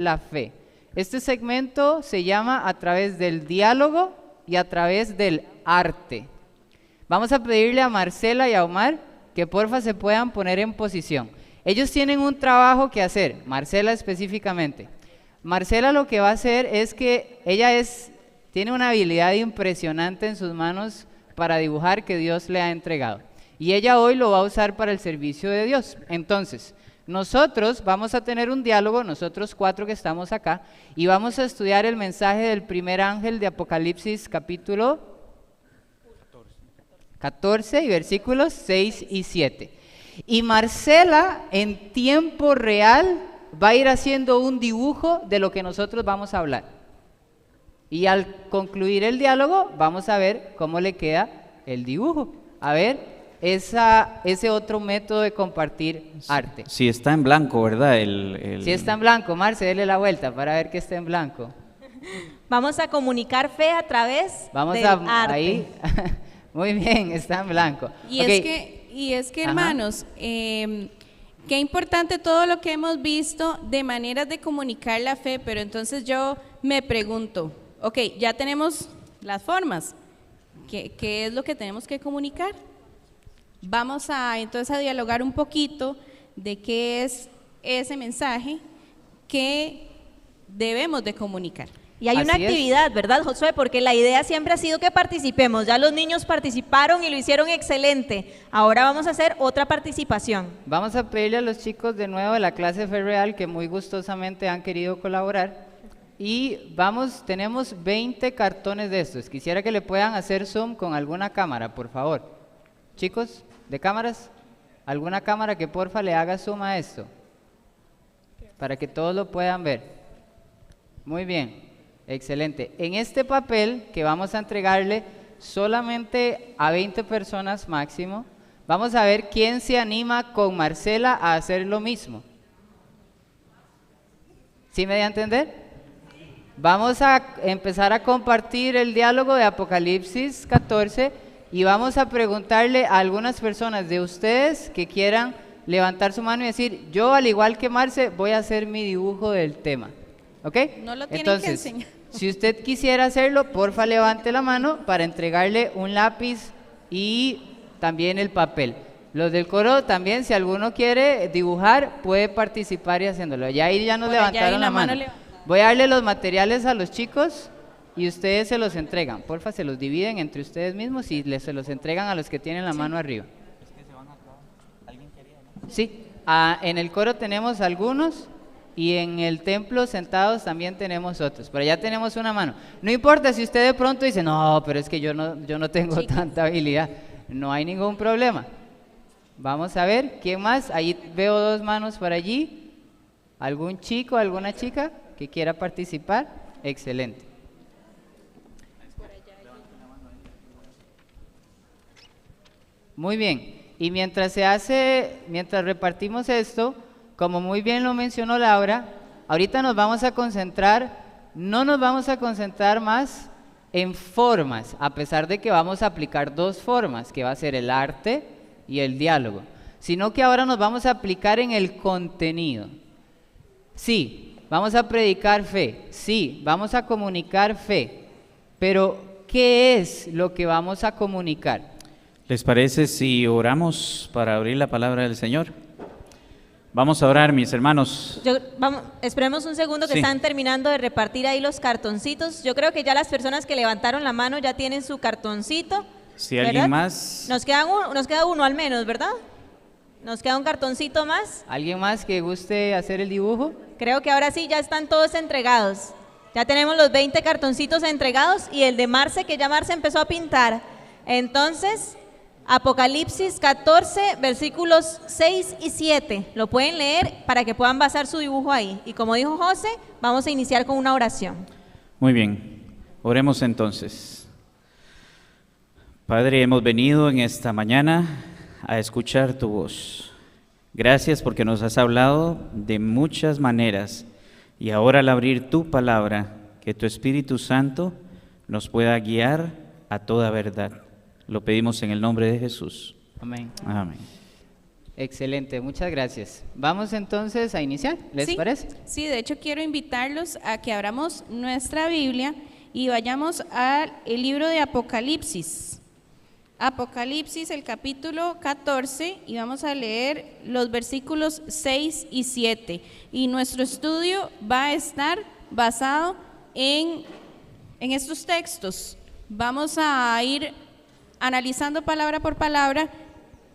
la fe. Este segmento se llama a través del diálogo y a través del arte. Vamos a pedirle a Marcela y a Omar que porfa se puedan poner en posición. Ellos tienen un trabajo que hacer, Marcela específicamente. Marcela lo que va a hacer es que tiene una habilidad impresionante en sus manos para dibujar que Dios le ha entregado. Y ella hoy lo va a usar para el servicio de Dios. Entonces, nosotros vamos a tener un diálogo, nosotros 4 que estamos acá, y vamos a estudiar el mensaje del primer ángel de Apocalipsis capítulo 14 y versículos 6 y 7. Y Marcela en tiempo real va a ir haciendo un dibujo de lo que nosotros vamos a hablar. Y al concluir el diálogo vamos a ver cómo le queda el dibujo. A ver, ese otro método de compartir arte. Sí, está en blanco, ¿verdad? Sí está en blanco, Marce, dele la vuelta para ver que está en blanco. Vamos a comunicar fe a través del arte. Ahí. Muy bien, está en blanco. Y Okay. es que hermanos, qué importante todo lo que hemos visto de maneras de comunicar la fe, pero entonces yo me pregunto, ok, ya tenemos las formas, ¿qué es lo que tenemos que comunicar? Vamos entonces a dialogar un poquito de qué es ese mensaje que debemos de comunicar. Y hay una actividad, ¿verdad, Josué? Porque la idea siempre ha sido que participemos. Ya los niños participaron y lo hicieron excelente. Ahora vamos a hacer otra participación. Vamos a pedirle a los chicos de nuevo de la clase Fe Real que muy gustosamente han querido colaborar. Y tenemos 20 cartones de estos. Quisiera que le puedan hacer zoom con alguna cámara, por favor. Chicos, de cámaras, alguna cámara que porfa le haga zoom a esto. Para que todos lo puedan ver. Muy bien. Excelente. En este papel que vamos a entregarle solamente a 20 personas máximo, vamos a ver quién se anima con Marcela a hacer lo mismo. ¿Sí me da a entender? Vamos a empezar a compartir el diálogo de Apocalipsis 14 y vamos a preguntarle a algunas personas de ustedes que quieran levantar su mano y decir, yo al igual que Marce voy a hacer mi dibujo del tema. ¿Ok? No lo tienen Entonces, que enseñar. Si usted quisiera hacerlo, porfa levante la mano para entregarle un lápiz y también el papel. Los del coro también, si alguno quiere dibujar, puede participar y haciéndolo. Ya ahí ya nos levantaron la mano. Voy a darle los materiales a los chicos y ustedes se los entregan. Porfa, se los dividen entre ustedes mismos y se los entregan a los que tienen la mano arriba. Sí, en el coro tenemos algunos. Y en el templo sentados también tenemos otros, pero ya tenemos una mano. No importa si usted de pronto dice, no, pero es que yo no tengo tanta habilidad. No hay ningún problema. Vamos a ver, ¿quién más? Ahí veo 2 manos por allí. ¿Algún chico, alguna chica que quiera participar? Excelente. Muy bien. Y mientras repartimos esto, como muy bien lo mencionó Laura, ahorita no nos vamos a concentrar más en formas, a pesar de que vamos a aplicar 2 formas, que va a ser el arte y el diálogo, sino que ahora nos vamos a aplicar en el contenido. Sí, vamos a predicar fe, sí, vamos a comunicar fe, pero ¿qué es lo que vamos a comunicar? ¿Les parece si oramos para abrir la palabra del Señor? Vamos a orar, mis hermanos. Esperemos un segundo que están terminando de repartir ahí los cartoncitos. Yo creo que ya las personas que levantaron la mano ya tienen su cartoncito. Si alguien más. Nos queda uno al menos, ¿verdad? Nos queda un cartoncito más. ¿Alguien más que guste hacer el dibujo? Creo que ahora sí ya están todos entregados. Ya tenemos los 20 cartoncitos entregados y el de Marce, que ya Marce empezó a pintar. Entonces, Apocalipsis 14, versículos 6 y 7. Lo pueden leer para que puedan basar su dibujo ahí. Y como dijo José, vamos a iniciar con una oración. Muy bien, oremos entonces. Padre, hemos venido en esta mañana a escuchar tu voz. Gracias porque nos has hablado de muchas maneras. Y ahora al abrir tu palabra, que tu Espíritu Santo nos pueda guiar a toda verdad. Lo pedimos en el nombre de Jesús. Amén. Amén. Excelente, muchas gracias. Vamos entonces a iniciar, ¿les Sí, parece? Sí, de hecho quiero invitarlos a que abramos nuestra Biblia y vayamos al libro de Apocalipsis. Apocalipsis, el capítulo 14, y vamos a leer los versículos 6 y 7. Y nuestro estudio va a estar basado en estos textos. Vamos a ir analizando palabra por palabra.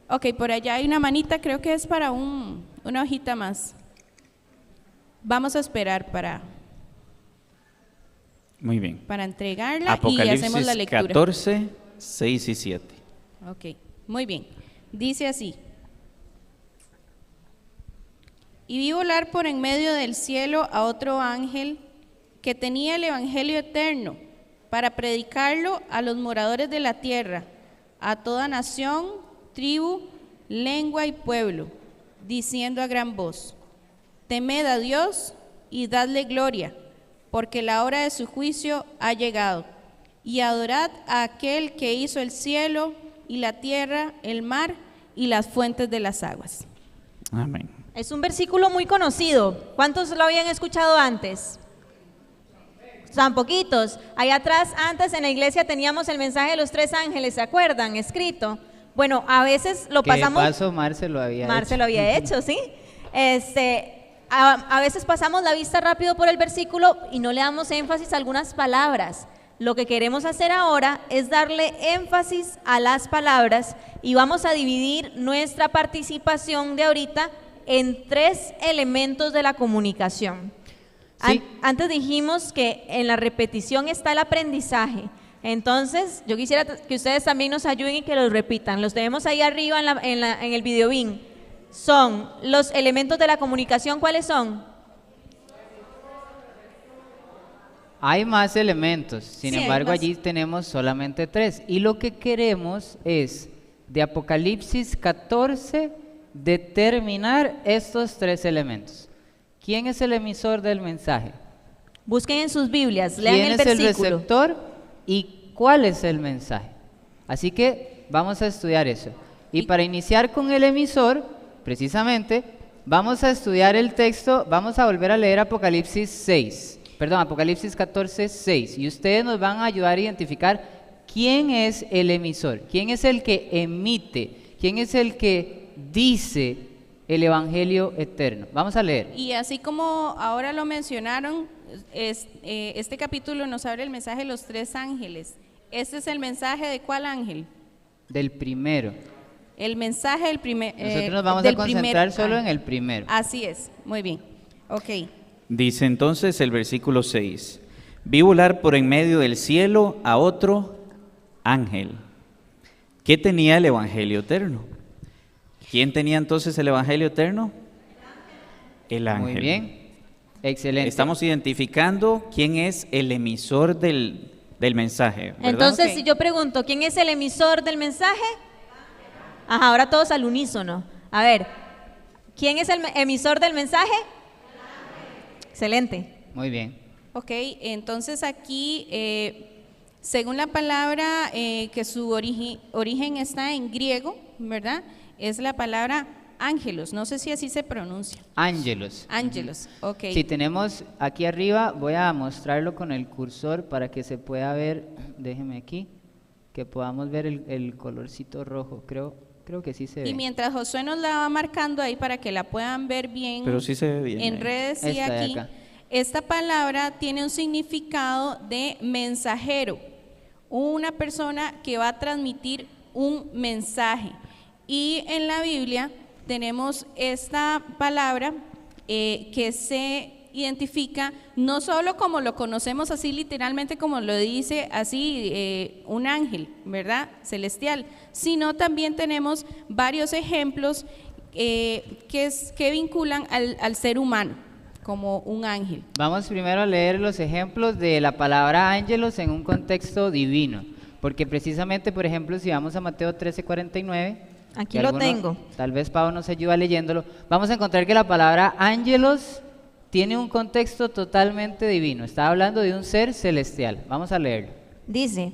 Ok, por allá hay una manita, creo que es para una hojita más. Vamos a esperar Muy bien. para entregarla y Apocalipsis hacemos la lectura. 14, 6 y 7. Ok, muy bien. Dice así. Y vi volar por en medio del cielo a otro ángel que tenía el evangelio eterno para predicarlo a los moradores de la tierra, a toda nación, tribu, lengua y pueblo, diciendo a gran voz: temed a Dios y dadle gloria, porque la hora de su juicio ha llegado, y adorad a aquel que hizo el cielo y la tierra, el mar y las fuentes de las aguas. Amén. Es un versículo muy conocido. ¿Cuántos lo habían escuchado antes? Tan poquitos. Allá atrás, antes en la iglesia teníamos el mensaje de los 3 ángeles, ¿se acuerdan? Escrito. Bueno, a veces lo Que de pasamos. paso Marce lo había hecho. Lo había hecho, ¿sí? A veces pasamos la vista rápido por el versículo y no le damos énfasis a algunas palabras. Lo que queremos hacer ahora es darle énfasis a las palabras y vamos a dividir nuestra participación de ahorita en 3 elementos de la comunicación. Sí. Antes dijimos que en la repetición está el aprendizaje. Entonces, yo quisiera que ustedes también nos ayuden y que los repitan. Los tenemos ahí arriba en el videobin. Son los elementos de la comunicación, ¿cuáles son? Hay más elementos, sin Sí, hay embargo más. allí tenemos solamente 3. Y lo que queremos es, de Apocalipsis 14, determinar estos 3 elementos. ¿Quién es el emisor del mensaje? Busquen en sus Biblias, lean ¿Quién el es el versículo. receptor y cuál es el mensaje? Así que vamos a estudiar eso. Y para iniciar con el emisor, precisamente, vamos a estudiar el texto, vamos a volver a leer Apocalipsis 14, 6. Y ustedes nos van a ayudar a identificar quién es el emisor, quién es el que emite, quién es el que dice el evangelio eterno. Vamos a leer. Y así como ahora lo mencionaron, este capítulo nos abre el mensaje de los 3 ángeles. ¿Este es el mensaje de cuál ángel? Del primero. El mensaje del primer. Nosotros nos vamos a concentrar solo en el primero. Así es, muy bien. Ok. Dice entonces el versículo 6. Vi volar por en medio del cielo a otro ángel que tenía el evangelio eterno. ¿Quién tenía entonces el evangelio eterno? El ángel. Muy bien. Excelente. Estamos identificando quién es el emisor del mensaje, ¿verdad? Entonces, Ok. si yo pregunto, ¿quién es el emisor del mensaje? Ajá, ahora todos al unísono. A ver, ¿quién es el emisor del mensaje? Excelente. Muy bien. Ok, entonces aquí, según la palabra que su origen está en griego, ¿verdad? Es la palabra ángelos, no sé si así se pronuncia. Ángelos. Ángelos, ok. Si tenemos aquí arriba, voy a mostrarlo con el cursor para que se pueda ver, déjeme aquí, que podamos ver el colorcito rojo, creo que sí se ve. Y mientras Josué nos la va marcando ahí para que la puedan ver bien, Pero sí se ve bien en ahí. redes y Esta de aquí, acá. esta palabra tiene un significado de mensajero, una persona que va a transmitir un mensaje. Y en la Biblia tenemos esta palabra que se identifica no solo como lo conocemos así literalmente como lo dice así un ángel, ¿verdad? Celestial, sino también tenemos varios ejemplos que vinculan al ser humano como un ángel. Vamos primero a leer los ejemplos de la palabra ángelos en un contexto divino, porque precisamente, por ejemplo, si vamos a Mateo 13:49, Aquí que lo alguno- tengo. Tal vez Pablo nos ayuda leyéndolo, vamos a encontrar que la palabra ángelos tiene un contexto totalmente divino, está hablando de un ser celestial. Vamos a leerlo. Dice,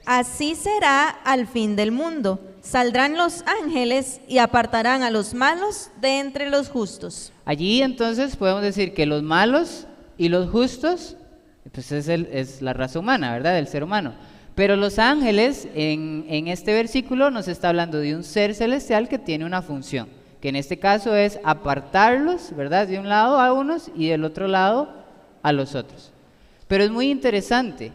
así será al fin del mundo. Saldrán los ángeles y apartarán a los malos de entre los justos. Allí entonces podemos decir que los malos y los justos, pues es la raza humana, ¿verdad? El ser humano. Pero los ángeles en este versículo nos está hablando de un ser celestial que tiene una función, que en este caso es apartarlos, ¿verdad? De un lado a unos y del otro lado a los otros. Pero es muy interesante,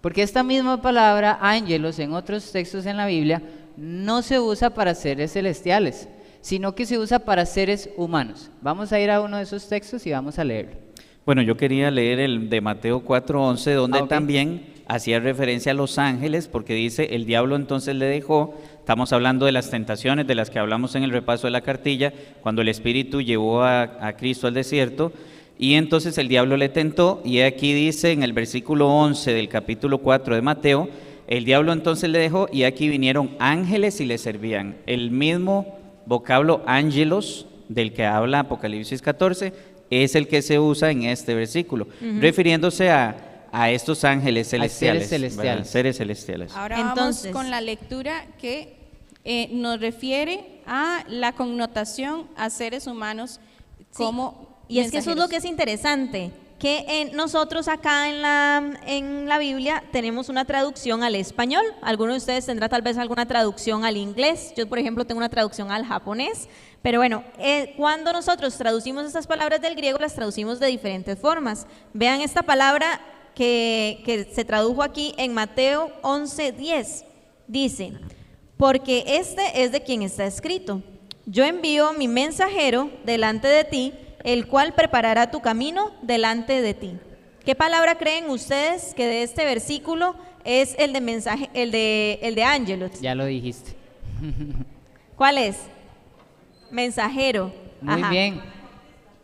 porque esta misma palabra, ángelos, en otros textos en la Biblia, no se usa para seres celestiales, sino que se usa para seres humanos. Vamos a ir a uno de esos textos y vamos a leerlo. Bueno, yo quería leer el de Mateo 4:11, donde Ok. también hacía referencia a los ángeles, porque dice, el diablo entonces le dejó. Estamos hablando de las tentaciones de las que hablamos en el repaso de la cartilla, cuando el Espíritu llevó a Cristo al desierto, y entonces el diablo le tentó, y aquí dice en el versículo 11 del capítulo 4 de Mateo, el diablo entonces le dejó, y aquí vinieron ángeles y le servían. El mismo vocablo ángelos, del que habla Apocalipsis 14, es el que se usa en este versículo, refiriéndose a estos ángeles celestiales, celestiales. ¿verdad? Seres celestiales. Ahora Entonces, vamos con la lectura que nos refiere a la connotación a seres humanos como y es que eso es lo mensajeros. que es interesante, que nosotros acá en la Biblia tenemos una traducción al español. Alguno de ustedes tendrá tal vez alguna traducción al inglés. Yo, por ejemplo, tengo una traducción al japonés. Pero bueno, cuando nosotros traducimos estas palabras del griego, las traducimos de diferentes formas. Vean esta palabra que se tradujo aquí en Mateo 11:10. Dice, porque este es de quien está escrito: yo envío mi mensajero delante de ti, el cual preparará tu camino delante de ti. ¿Qué palabra creen ustedes que de este versículo es el de mensaje, el de ángelos? Ya lo dijiste. ¿Cuál es? Mensajero. Muy Ajá. bien.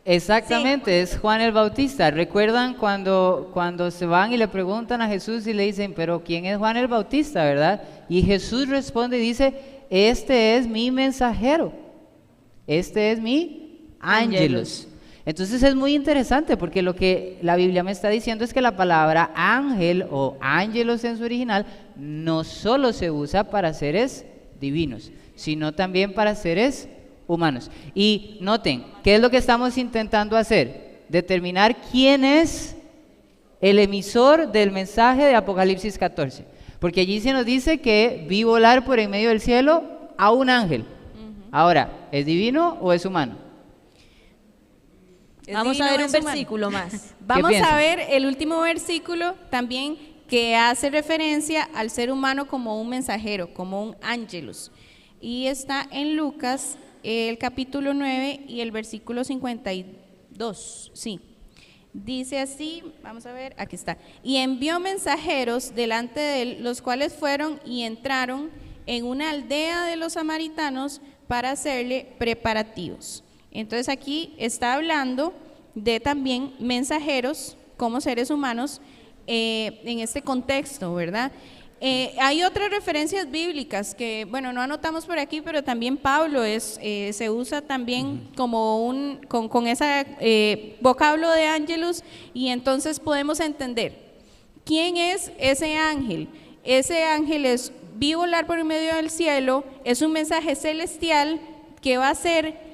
Exactamente, es Juan el Bautista. ¿Recuerdan cuando se van y le preguntan a Jesús y le dicen, pero ¿quién es Juan el Bautista, verdad? Y Jesús responde y dice, este es mi mensajero, este es mi ángelos. Entonces es muy interesante porque lo que la Biblia me está diciendo es que la palabra ángel o ángelos en su original no solo se usa para seres divinos, sino también para seres humanos. Y noten, ¿qué es lo que estamos intentando hacer? Determinar quién es el emisor del mensaje de Apocalipsis 14. Porque allí se nos dice que vi volar por en medio del cielo a un ángel. Ahora, ¿es divino o es humano? ¿Es Vamos divino a o ver un es humano? versículo más. Vamos piensan? a ver el último versículo también que hace referencia al ser humano como un mensajero, como un ángelos. Y está en Lucas, el capítulo 9 y el versículo 52. Sí. Dice así, vamos a ver, aquí está. Y envió mensajeros delante de él, los cuales fueron y entraron en una aldea de los samaritanos para hacerle preparativos. Entonces aquí está hablando de también mensajeros como seres humanos en este contexto, ¿verdad? Hay otras referencias bíblicas que, bueno, no anotamos por aquí, pero también Pablo se usa también como con ese vocablo de ángelos, y entonces podemos entender quién es ese ángel. Ese ángel vi volar por el medio del cielo, es un mensaje celestial que va a ser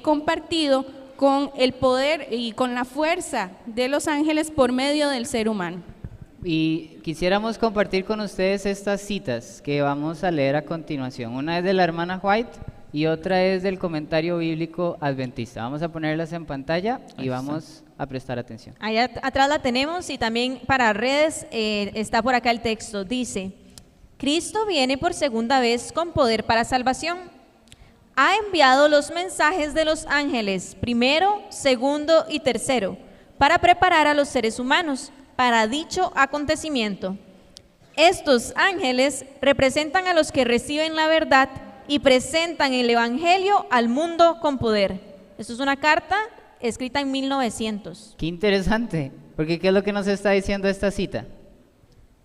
compartido con el poder y con la fuerza de los ángeles por medio del ser humano. Y quisiéramos compartir con ustedes estas citas que vamos a leer a continuación. Una es de la hermana White y otra es del comentario bíblico adventista. Vamos a ponerlas en pantalla y vamos a prestar atención. Allá atrás la tenemos, y también para redes está por acá el texto. Dice, Cristo viene por segunda vez con poder para salvación. Ha enviado los mensajes de los ángeles, primero, segundo y tercero, para preparar a los seres humanos para dicho acontecimiento. Estos ángeles representan a los que reciben la verdad y presentan el evangelio al mundo con poder. Esto es una carta escrita en 1900. Qué interesante, porque ¿qué es lo que nos está diciendo esta cita?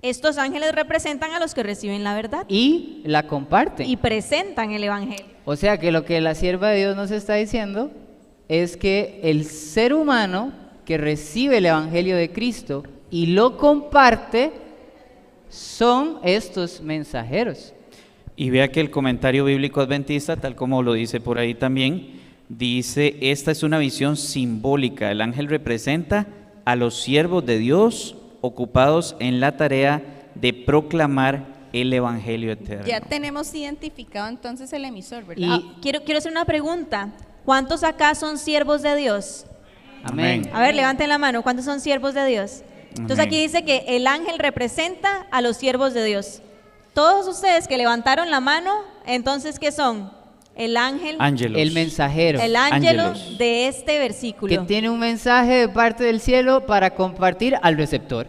Estos ángeles representan a los que reciben la verdad Y la comparten. y presentan el evangelio. O sea que lo que la sierva de Dios nos está diciendo es que el ser humano que recibe el evangelio de Cristo y lo comparte son estos mensajeros. Y vea que el comentario bíblico adventista, tal como lo dice por ahí también, dice, esta es una visión simbólica. El ángel representa a los siervos de Dios ocupados en la tarea de proclamar el evangelio eterno. Ya tenemos identificado entonces el emisor, ¿verdad? Y- Quiero hacer una pregunta. ¿Cuántos acá son siervos de Dios? Amén. A ver, levanten la mano. ¿Cuántos son siervos de Dios? Entonces Amén. aquí dice que el ángel representa a los siervos de Dios. Todos ustedes que levantaron la mano, entonces, ¿qué son? El ángel, Ángelos. El mensajero. el ángelo Ángelos. de este versículo. Que tiene un mensaje de parte del cielo para compartir al receptor.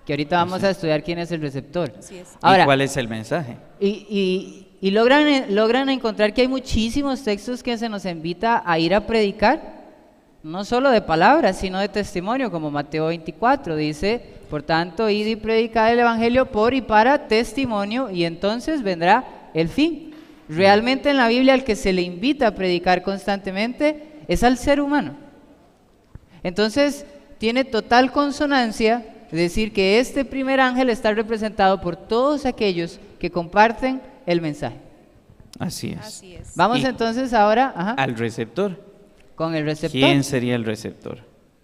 Que ahorita vamos a estudiar quién es el receptor. Así es. ¿Y Ahora, cuál es el mensaje? y logran encontrar que hay muchísimos textos que se nos invita a ir a predicar, no solo de palabras, sino de testimonio, como Mateo 24 dice, por tanto, id y predicad el evangelio por y para testimonio, y entonces vendrá el fin. Realmente en la Biblia al que se le invita a predicar constantemente es al ser humano. Entonces, tiene total consonancia decir que este primer ángel está representado por todos aquellos que comparten el mensaje. Así es. Así es. Vamos Y- entonces ahora Al receptor. con el receptor. ¿Quién sería el receptor?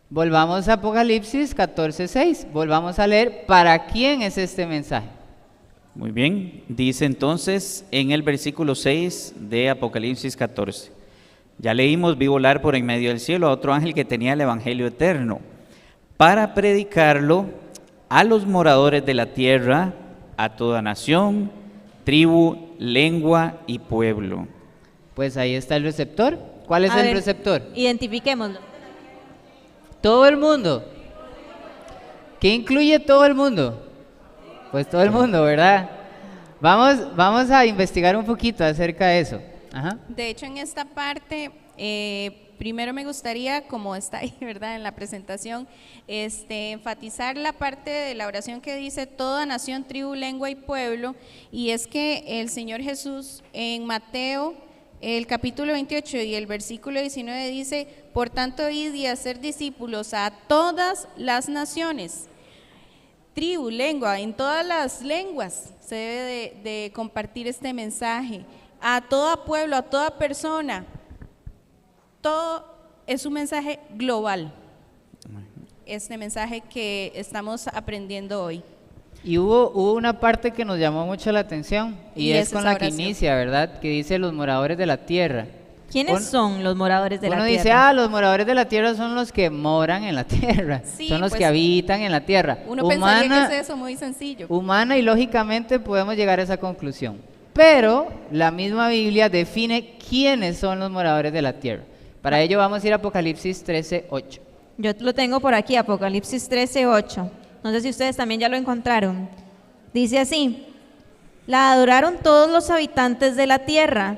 Volvamos a Apocalipsis 14:6. Volvamos a leer para quién es este mensaje. Muy bien, dice entonces en el versículo 6 de Apocalipsis 14. Ya leímos, vi volar por en medio del cielo a otro ángel que tenía el evangelio eterno, para predicarlo a los moradores de la tierra, a toda nación, tribu, lengua y pueblo. Pues ahí está el receptor. ¿Cuál es A el ver, receptor? Identifiquémoslo. Todo el mundo. ¿Qué incluye todo el mundo? Pues todo el mundo, ¿verdad? Vamos a investigar un poquito acerca de eso. Ajá. De hecho, en esta parte, primero me gustaría, como está ahí, ¿verdad?, en la presentación, enfatizar la parte de la oración que dice toda nación, tribu, lengua y pueblo, y es que el Señor Jesús en Mateo, el capítulo 28 y el versículo 19 dice, por tanto, id y hacer discípulos a todas las naciones. Tribu, lengua, en todas las lenguas se debe de compartir este mensaje, a todo pueblo, a toda persona. Todo es un mensaje global, este mensaje que estamos aprendiendo hoy. Y hubo una parte que nos llamó mucho la atención y Y es esa con es la la que oración. inicia, ¿verdad? Que dice los moradores de la tierra. ¿Quiénes Uno- son los moradores de la Uno tierra? dice, los moradores de la tierra son los que moran en la tierra, Sí, son los pues, que habitan en la tierra. Uno pensaría que es eso muy sencillo. Humana y lógicamente podemos llegar a esa conclusión. Pero la misma Biblia define quiénes son los moradores de la tierra. Para ello vamos a ir a Apocalipsis 13:8. Yo lo tengo por aquí, Apocalipsis 13:8. No sé si ustedes también ya lo encontraron. Dice así: la adoraron todos los habitantes de la tierra,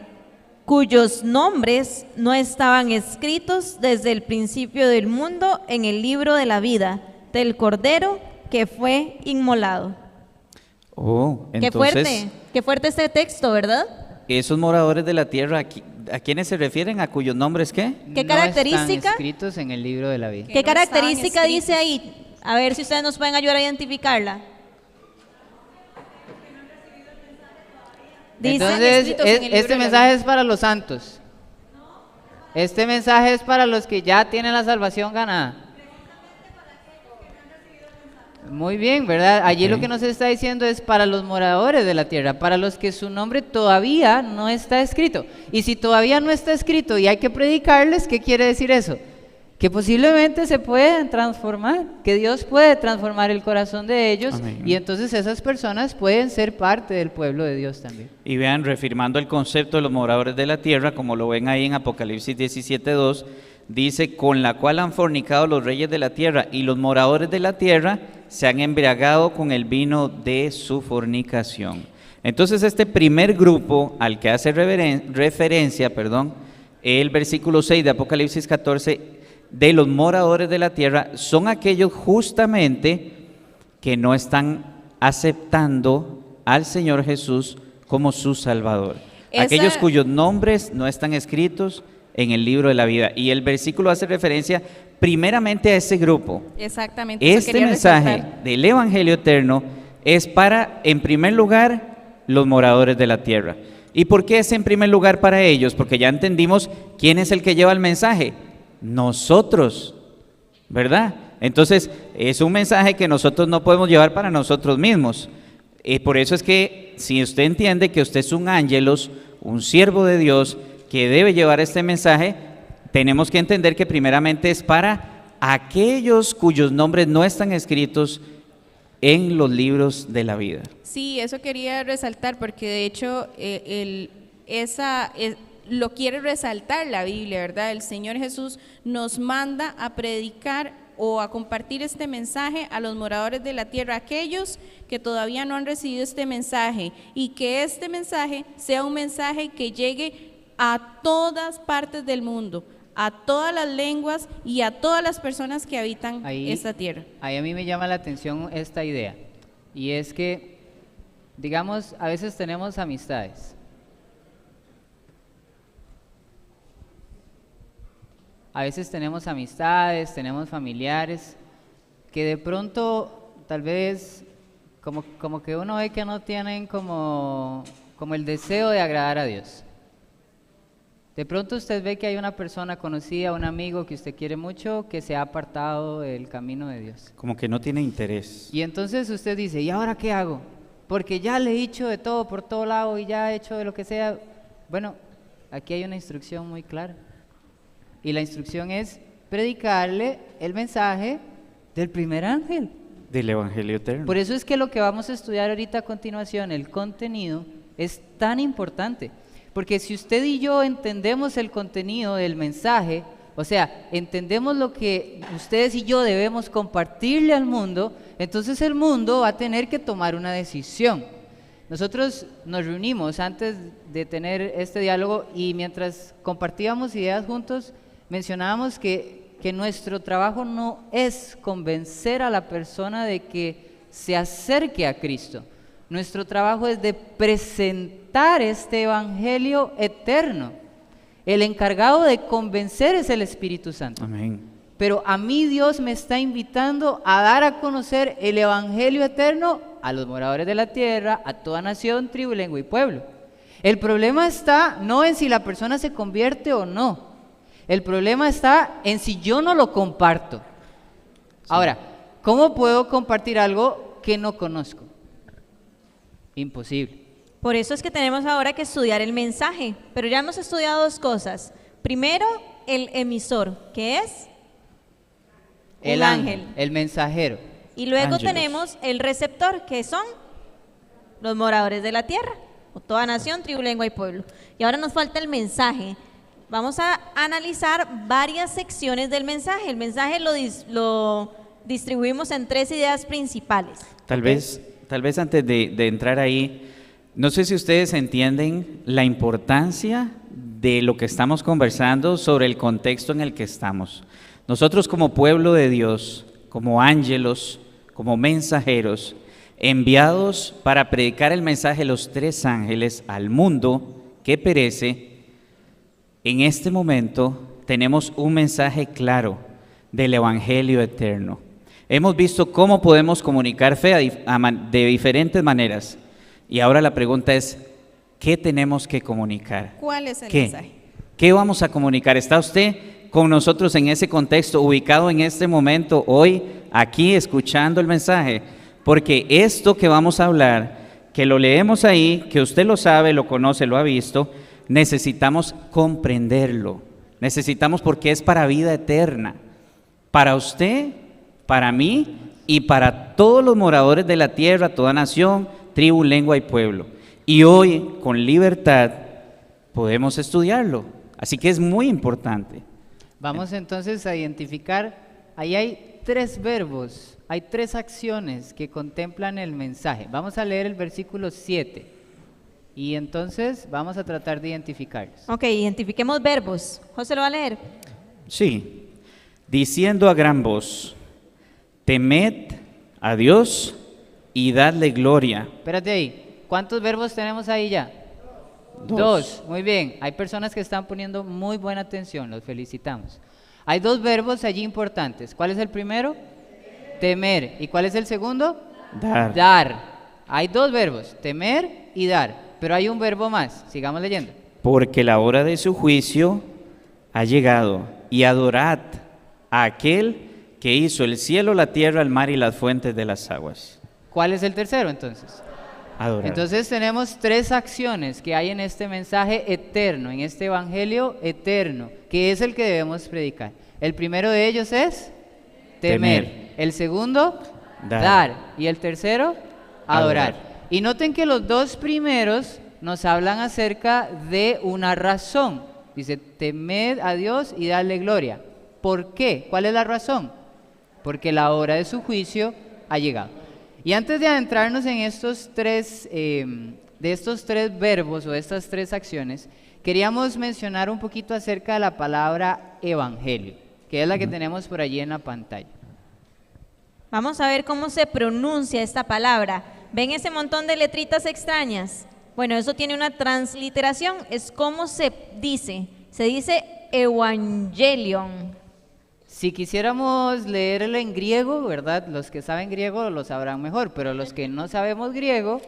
cuyos nombres no estaban escritos desde el principio del mundo en el libro de la vida del Cordero que fue inmolado. Oh, entonces, Qué fuerte este texto, ¿verdad? esos moradores de la tierra, ¿a quiénes se refieren? ¿A cuyos nombres qué? ¿Qué No característica? están escritos en el libro de la vida. Que ¿Qué no estaban característica dice escritos. ahí? A ver si ustedes nos pueden ayudar a identificarla. Dice, Entonces, escritos en el libro este de la mensaje vida. es para los santos. Este mensaje es para los que ya tienen la salvación ganada. Muy bien, ¿verdad? Allí lo Ok. que nos está diciendo es para los moradores de la tierra, para los que su nombre todavía no está escrito. Y si todavía no está escrito y hay que predicarles, ¿qué quiere decir eso? Que posiblemente se pueden transformar, que Dios puede transformar el corazón de ellos Amén. y entonces esas personas pueden ser parte del pueblo de Dios también. Y vean, reafirmando el concepto de los moradores de la tierra, como lo ven ahí en Apocalipsis 17:2, dice, con la cual han fornicado los reyes de la tierra, y los moradores de la tierra se han embriagado con el vino de su fornicación. Entonces este primer grupo al que hace referencia, el versículo 6 de Apocalipsis 14, de los moradores de la tierra, son aquellos justamente que no están aceptando al Señor Jesús como su Salvador. Esa- Aquellos cuyos nombres no están escritos en el libro de la vida. Y el versículo hace referencia primeramente a ese grupo. Exactamente. eso Este quería mensaje resaltar. del Evangelio eterno es para, en primer lugar, los moradores de la tierra. ¿Y por qué es en primer lugar para ellos? Porque ya entendimos quién es el que lleva el mensaje. Nosotros, ¿verdad? Entonces, es un mensaje que nosotros no podemos llevar para nosotros mismos. Por eso es que si usted entiende que usted es un ángelos, un siervo de Dios, que debe llevar este mensaje, tenemos que entender que primeramente es para aquellos cuyos nombres no están escritos en los libros de la vida. Sí, eso quería resaltar porque de hecho lo quiere resaltar la Biblia, ¿verdad? El Señor Jesús nos manda a predicar o a compartir este mensaje a los moradores de la tierra, aquellos que todavía no han recibido este mensaje, y que este mensaje sea un mensaje que llegue a todas partes del mundo, a todas las lenguas y a todas las personas que habitan esta tierra. Ahí a mí me llama la atención esta idea, y es que, digamos, a veces tenemos amistades. A veces tenemos amistades, tenemos familiares, que de pronto tal vez como que uno ve que no tienen como el deseo de agradar a Dios. De pronto usted ve que hay una persona conocida, un amigo que usted quiere mucho, que se ha apartado del camino de Dios. Como que no tiene interés. Y entonces usted dice, ¿y ahora qué hago? Porque ya le he dicho de todo por todo lado y ya he hecho de lo que sea. Bueno, aquí hay una instrucción muy clara. Y la instrucción es predicarle el mensaje del primer ángel. Del Evangelio eterno. Por eso es que lo que vamos a estudiar ahorita a continuación, el contenido, es tan importante. Porque si usted y yo entendemos el contenido del mensaje, o sea, entendemos lo que ustedes y yo debemos compartirle al mundo, entonces el mundo va a tener que tomar una decisión. Nosotros nos reunimos antes de tener este diálogo y mientras compartíamos ideas juntos, mencionábamos que nuestro trabajo no es convencer a la persona de que se acerque a Cristo. Nuestro trabajo es de presentar este evangelio eterno. El encargado de convencer es el Espíritu Santo. Amén. Pero a mí Dios me está invitando a dar a conocer el evangelio eterno a los moradores de la tierra, a toda nación, tribu, lengua y pueblo. El problema está no en si la persona se convierte o no. El problema está en si yo no lo comparto. Sí. Ahora, ¿cómo puedo compartir algo que no conozco? Imposible. Por eso es que tenemos ahora que estudiar el mensaje, pero ya hemos estudiado dos cosas. Primero, el emisor, que es el ángel, el mensajero. Y luego Ángelos. tenemos el receptor, que son los moradores de la tierra, o toda nación, tribu, lengua y pueblo. Y ahora nos falta el mensaje. Vamos a analizar varias secciones del mensaje. El mensaje lo distribuimos en 3 ideas principales. Tal vez antes de entrar ahí, no sé si ustedes entienden la importancia de lo que estamos conversando sobre el contexto en el que estamos. Nosotros como pueblo de Dios, como ángelos, como mensajeros, enviados para predicar el mensaje de los 3 ángeles al mundo que perece, en este momento tenemos un mensaje claro del Evangelio eterno. Hemos visto cómo podemos comunicar fe de diferentes maneras. Y ahora la pregunta es, ¿qué tenemos que comunicar? ¿Cuál es el ¿Qué? mensaje? ¿Qué vamos a comunicar? ¿Está usted con nosotros en ese contexto, ubicado en este momento, hoy, aquí, escuchando el mensaje? Porque esto que vamos a hablar, que lo leemos ahí, que usted lo sabe, lo conoce, lo ha visto, necesitamos comprenderlo. Necesitamos, porque es para vida eterna. Para usted, para mí y para todos los moradores de la tierra, toda nación, tribu, lengua y pueblo. Y hoy, con libertad, podemos estudiarlo. Así que es muy importante. Vamos entonces a identificar, ahí hay 3 verbos, hay 3 acciones que contemplan el mensaje. Vamos a leer el versículo 7 y entonces vamos a tratar de identificarlos. Ok, identifiquemos verbos. ¿José lo va a leer? Sí, diciendo a gran voz, temed a Dios y dadle gloria. Espérate ahí, ¿cuántos verbos tenemos ahí ya? 2, muy bien. Hay personas que están poniendo muy buena atención, los felicitamos. Hay 2 verbos allí importantes. ¿Cuál es el primero? Temer. ¿Y cuál es el segundo? Dar. Dar. Hay 2 verbos, temer y dar. pero hay un verbo más. Sigamos leyendo. Porque la hora de su juicio ha llegado, y adorad a aquel que hizo el cielo, la tierra, el mar y las fuentes de las aguas. ¿Cuál es el tercero entonces? Adorar. Entonces tenemos 3 acciones que hay en este mensaje eterno, en este evangelio eterno, que es el que debemos predicar. El primero de ellos es temer. El segundo, dar. Y el tercero, adorar. Y noten que los 2 primeros nos hablan acerca de una razón. Dice, temed a Dios y darle gloria. ¿Por qué? ¿Cuál es la razón? Porque la hora de su juicio ha llegado. Y antes de adentrarnos en estos 3 verbos o estas 3 acciones, queríamos mencionar un poquito acerca de la palabra evangelio, que es la que tenemos por allí en la pantalla. Vamos a ver cómo se pronuncia esta palabra. ¿Ven ese montón de letritas extrañas? Bueno, eso tiene una transliteración, es como se dice evangelion. Si quisiéramos leerlo en griego, ¿verdad? Los que saben griego lo sabrán mejor, pero los que no sabemos griego,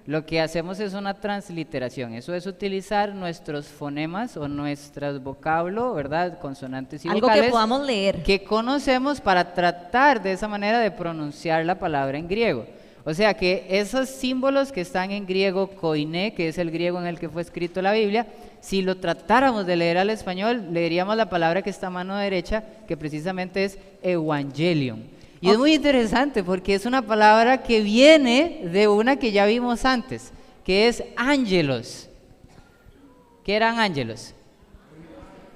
lo que hacemos es una transliteración. Eso es utilizar nuestros fonemas o nuestros vocablos, ¿verdad? Consonantes y algo vocales que podamos leer, que conocemos para tratar de esa manera de pronunciar la palabra en griego. O sea que esos símbolos que están en griego koiné, que es el griego en el que fue escrito la Biblia, si lo tratáramos de leer al español, leeríamos la palabra que está a mano derecha, que precisamente es evangelion. Y es muy interesante porque es una palabra que viene de una que ya vimos antes, que es ángelos. ¿Qué eran ángelos?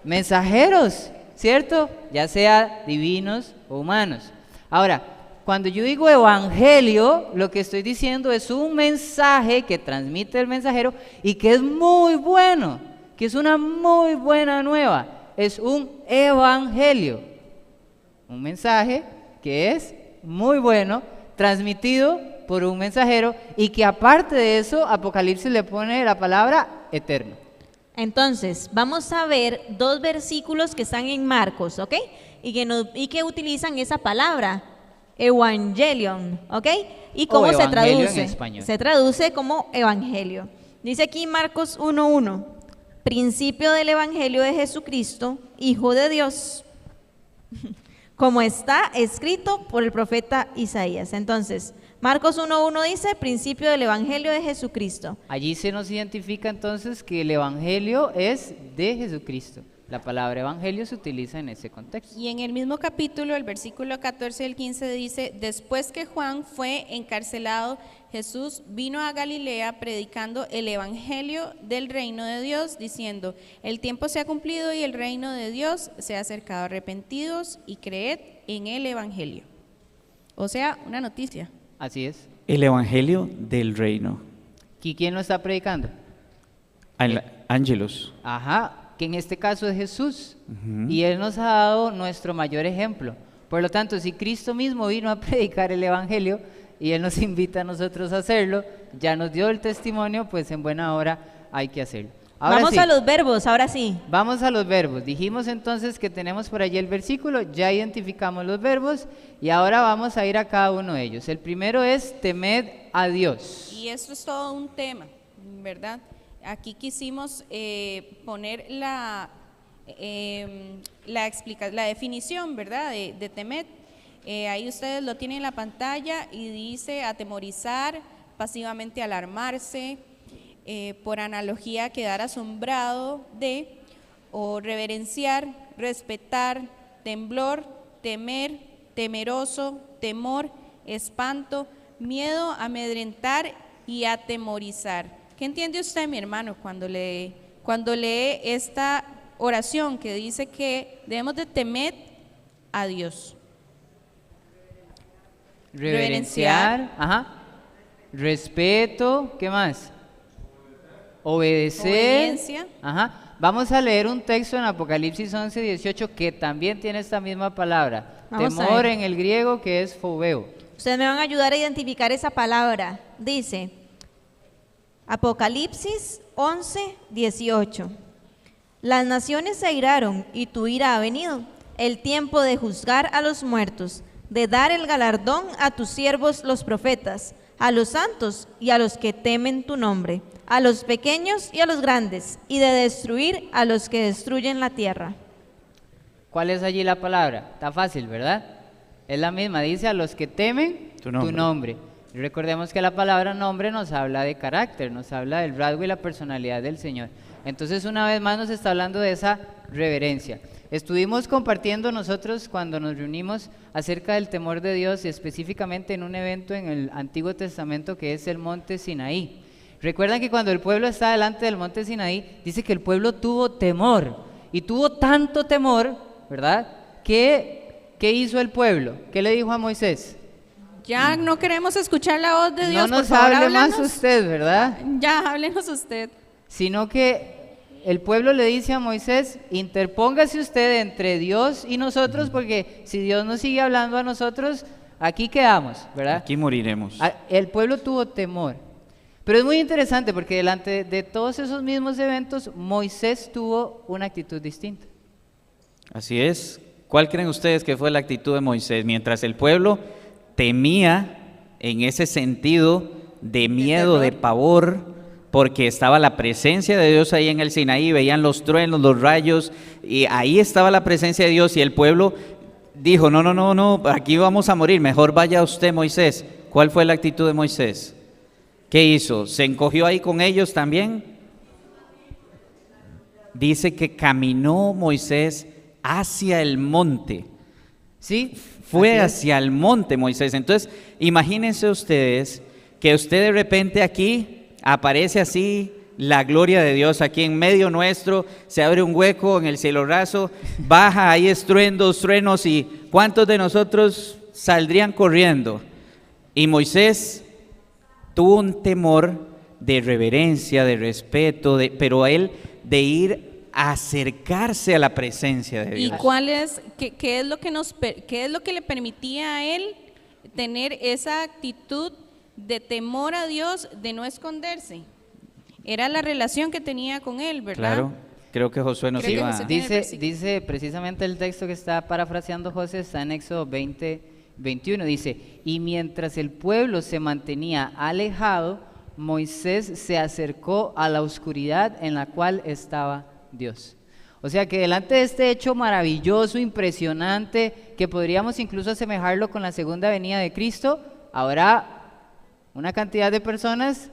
Mensajeros, ¿cierto? Ya sea divinos o humanos. Ahora, cuando yo digo evangelio, lo que estoy diciendo es un mensaje que transmite el mensajero y que es muy bueno, que es una muy buena nueva. Es un evangelio, un mensaje que es muy bueno, transmitido por un mensajero y que aparte de eso, Apocalipsis le pone la palabra eterno. Entonces, vamos a ver 2 versículos que están en Marcos, ¿ok? Y que utilizan esa palabra, evangelion, ¿ok? ¿Y cómo se traduce? Se traduce como evangelio. Dice aquí Marcos 1:1, principio del evangelio de Jesucristo, Hijo de Dios, como está escrito por el profeta Isaías. Entonces, Marcos 1:1 dice, principio del evangelio de Jesucristo. Allí se nos identifica entonces que el evangelio es de Jesucristo. La palabra evangelio se utiliza en ese contexto. Y en el mismo capítulo, el versículo 14 y el 15 dice, después que Juan fue encarcelado, Jesús vino a Galilea predicando el evangelio del reino de Dios, diciendo, el tiempo se ha cumplido y el reino de Dios se ha acercado, arrepentidos y creed en el evangelio. O sea, una noticia. Así es. El evangelio del reino. ¿Y quién lo está predicando? Ángelos. Ajá, que en este caso es Jesús, y Él nos ha dado nuestro mayor ejemplo. Por lo tanto, si Cristo mismo vino a predicar el evangelio y Él nos invita a nosotros a hacerlo, ya nos dio el testimonio, pues en buena hora hay que hacerlo. Ahora vamos sí, a los verbos, ahora sí. Vamos a los verbos. Dijimos entonces que tenemos por allí el versículo, ya identificamos los verbos y ahora vamos a ir a cada uno de ellos. El primero es temed a Dios. Y esto es todo un tema, ¿verdad? Aquí quisimos poner la definición, ¿verdad? De temed. Ahí ustedes lo tienen en la pantalla y dice atemorizar, pasivamente alarmarse, por analogía quedar asombrado de, o reverenciar, respetar, temblor, temer, temeroso, temor, espanto, miedo, amedrentar y atemorizar. ¿Qué entiende usted, mi hermano, cuando lee esta oración que dice que debemos de temer a Dios? Reverenciar, ajá. Respeto, ¿qué más? Obedecer. Obediencia. Ajá. Vamos a leer un texto en Apocalipsis 11:18 que también tiene esta misma palabra. Temor en el griego, que es fobeo. Ustedes me van a ayudar a identificar esa palabra. Dice Apocalipsis 11:18. Las naciones se airaron y tu ira ha venido, el tiempo de juzgar a los muertos, de dar el galardón a tus siervos los profetas, a los santos y a los que temen tu nombre, a los pequeños y a los grandes, y de destruir a los que destruyen la tierra. ¿Cuál es allí la palabra? Está fácil, ¿verdad? Es la misma, dice a los que temen Tu tu nombre. nombre. Y recordemos que la palabra nombre nos habla de carácter, nos habla del rasgo y la personalidad del Señor. Entonces, una vez más nos está hablando de esa reverencia. Estuvimos compartiendo nosotros cuando nos reunimos acerca del temor de Dios, específicamente en un evento en el Antiguo Testamento que es el Monte Sinaí. Recuerdan que cuando el pueblo está delante del Monte Sinaí, dice que el pueblo tuvo temor, y tuvo tanto temor, ¿verdad? ¿Qué hizo el pueblo? ¿Qué le dijo a Moisés? Ya no queremos escuchar la voz de No Dios, por nos favor, hable más háblanos. usted, ¿verdad? Ya, háblenos usted. Sino que el pueblo le dice a Moisés, interpóngase usted entre Dios y nosotros, porque si Dios nos sigue hablando a nosotros, aquí quedamos, ¿verdad? Aquí moriremos. El pueblo tuvo temor. Pero es muy interesante porque delante de todos esos mismos eventos, Moisés tuvo una actitud distinta. Así es. ¿Cuál creen ustedes que fue la actitud de Moisés? Mientras el pueblo temía en ese sentido de miedo, de pavor, porque estaba la presencia de Dios ahí en el Sinaí, veían los truenos, los rayos, y ahí estaba la presencia de Dios, y el pueblo dijo, no, aquí vamos a morir, mejor vaya usted, Moisés. ¿Cuál fue la actitud de Moisés? ¿Qué hizo? ¿Se encogió ahí con ellos también? Dice que caminó Moisés hacia el monte. ¿Sí? Fue Así es. hacia el monte Moisés. Entonces, imagínense ustedes que usted de repente aquí aparece así la gloria de Dios aquí en medio nuestro, se abre un hueco en el cielo raso, baja, hay estruendos, truenos, y ¿cuántos de nosotros saldrían corriendo? Y Moisés tuvo un temor de reverencia, de respeto, pero él de ir a acercarse a la presencia de ¿Y Dios. qué es lo que le permitía a él tener esa actitud de temor a Dios, de no esconderse? Era la relación que tenía con él, ¿verdad? Claro, creo que Josué nos Creo que iba Josué a... tiene el Dice, versículo. dice precisamente el texto que está parafraseando José, está en Éxodo 20:21, dice, y mientras el pueblo se mantenía alejado, Moisés se acercó a la oscuridad en la cual estaba Dios. O sea que delante de este hecho maravilloso, impresionante, que podríamos incluso asemejarlo con la segunda venida de Cristo, habrá una cantidad de personas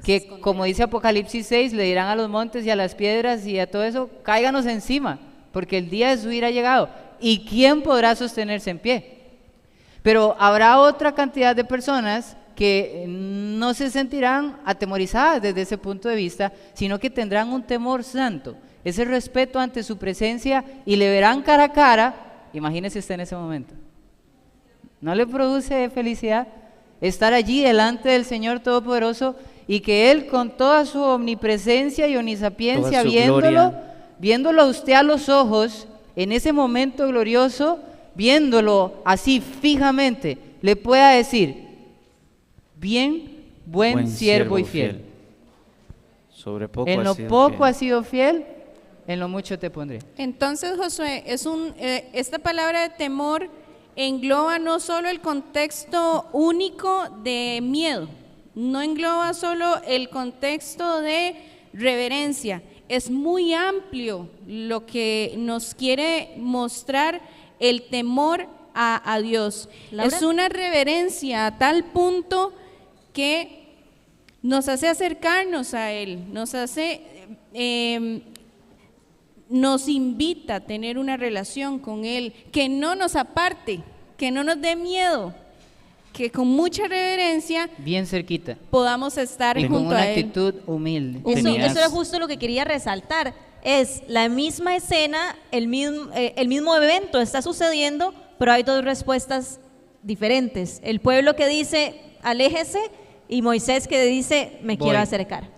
que, como dice Apocalipsis 6, le dirán a los montes y a las piedras y a todo eso, cáiganos encima, porque el día de su ira ha llegado. ¿Y quién podrá sostenerse en pie? Pero habrá otra cantidad de personas que no se sentirán atemorizadas desde ese punto de vista, sino que tendrán un temor santo, ese respeto ante su presencia, y le verán cara a cara. Imagínese usted en ese momento. ¿No le produce felicidad estar allí delante del Señor Todopoderoso y que Él, con toda su omnipresencia y omnisapiencia, Toda su gloria, viéndolo a usted a los ojos en ese momento glorioso, viéndolo así fijamente, le pueda decir, bien, buen siervo y fiel. Sobre poco En has lo sido poco fiel. has sido fiel, en lo mucho te pondré. Entonces, Josué, esta palabra de temor engloba no solo el contexto único de miedo, no engloba solo el contexto de reverencia, es muy amplio lo que nos quiere mostrar el temor a Dios. Laura. Es una reverencia a tal punto que nos hace acercarnos a Él, nos invita a tener una relación con Él, que no nos aparte, que no nos dé miedo, que con mucha reverencia Bien cerquita podamos estar y con junto una a Él. actitud humilde. Tenías- Eso era justo lo que quería resaltar. Es la misma escena, el mismo evento está sucediendo, pero hay dos respuestas diferentes. El pueblo que dice, aléjese, y Moisés que dice, me Voy. quiero acercar.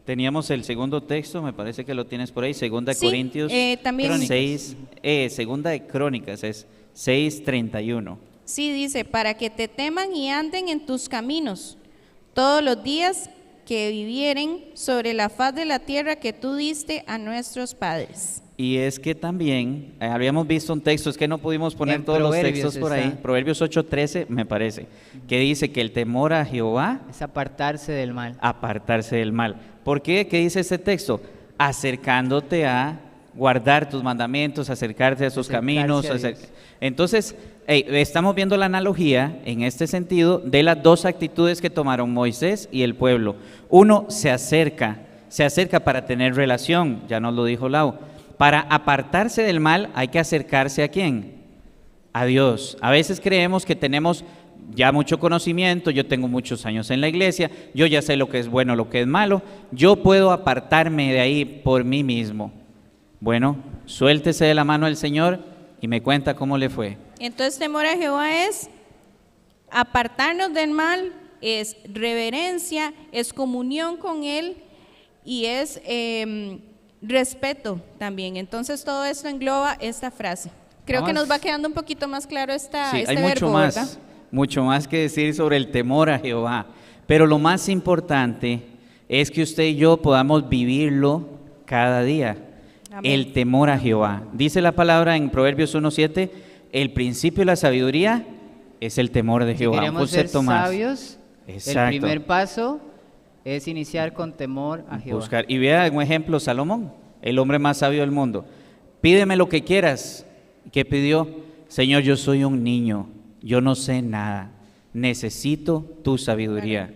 Teníamos el segundo texto, me parece que lo tienes por ahí, segunda de Sí, Corintios también. Crónicas. 6, segunda de Crónicas es 6:31. Sí, dice, para que te teman y anden en tus caminos todos los días que vivieren sobre la faz de la tierra que tú diste a nuestros padres. Y es que también, habíamos visto un texto, es que no pudimos poner En todos los Proverbios textos por ahí, está. Proverbios 8:13 me parece, que dice que el temor a Jehová, Es apartarse del mal. apartarse del mal. ¿Por qué? ¿Qué dice este texto? Acercándote a guardar tus mandamientos, acercarte a sus Acercarse caminos. a Dios. Entonces, estamos viendo la analogía en este sentido de las dos actitudes que tomaron Moisés y el pueblo. Uno se acerca para tener relación, ya nos lo dijo Lau. Para apartarse del mal hay que acercarse ¿a quién? A Dios. A veces creemos que tenemos ya mucho conocimiento, yo tengo muchos años en la iglesia, yo ya sé lo que es bueno, lo que es malo, yo puedo apartarme de ahí por mí mismo. Bueno, suéltese de la mano del Señor y me cuenta cómo le fue. Entonces, temor a Jehová es apartarnos del mal, es reverencia, es comunión con Él y es respeto también. Entonces, todo esto engloba esta frase. Creo que nos va quedando un poquito más claro Sí, este hay verbo, ¿verdad? mucho más que decir sobre el temor a Jehová, pero lo más importante es que usted y yo podamos vivirlo cada día. Amén. El temor a Jehová. Dice la palabra en Proverbios 1:7, el principio de la sabiduría es el temor de Si Jehová. Un queremos ser concepto más. sabios, Exacto. el primer paso es iniciar con temor a Jehová. Buscar. Y vea un ejemplo, Salomón, el hombre más sabio del mundo. Pídeme lo que quieras. ¿Qué pidió? Señor, yo soy un niño, yo no sé nada, necesito tu sabiduría.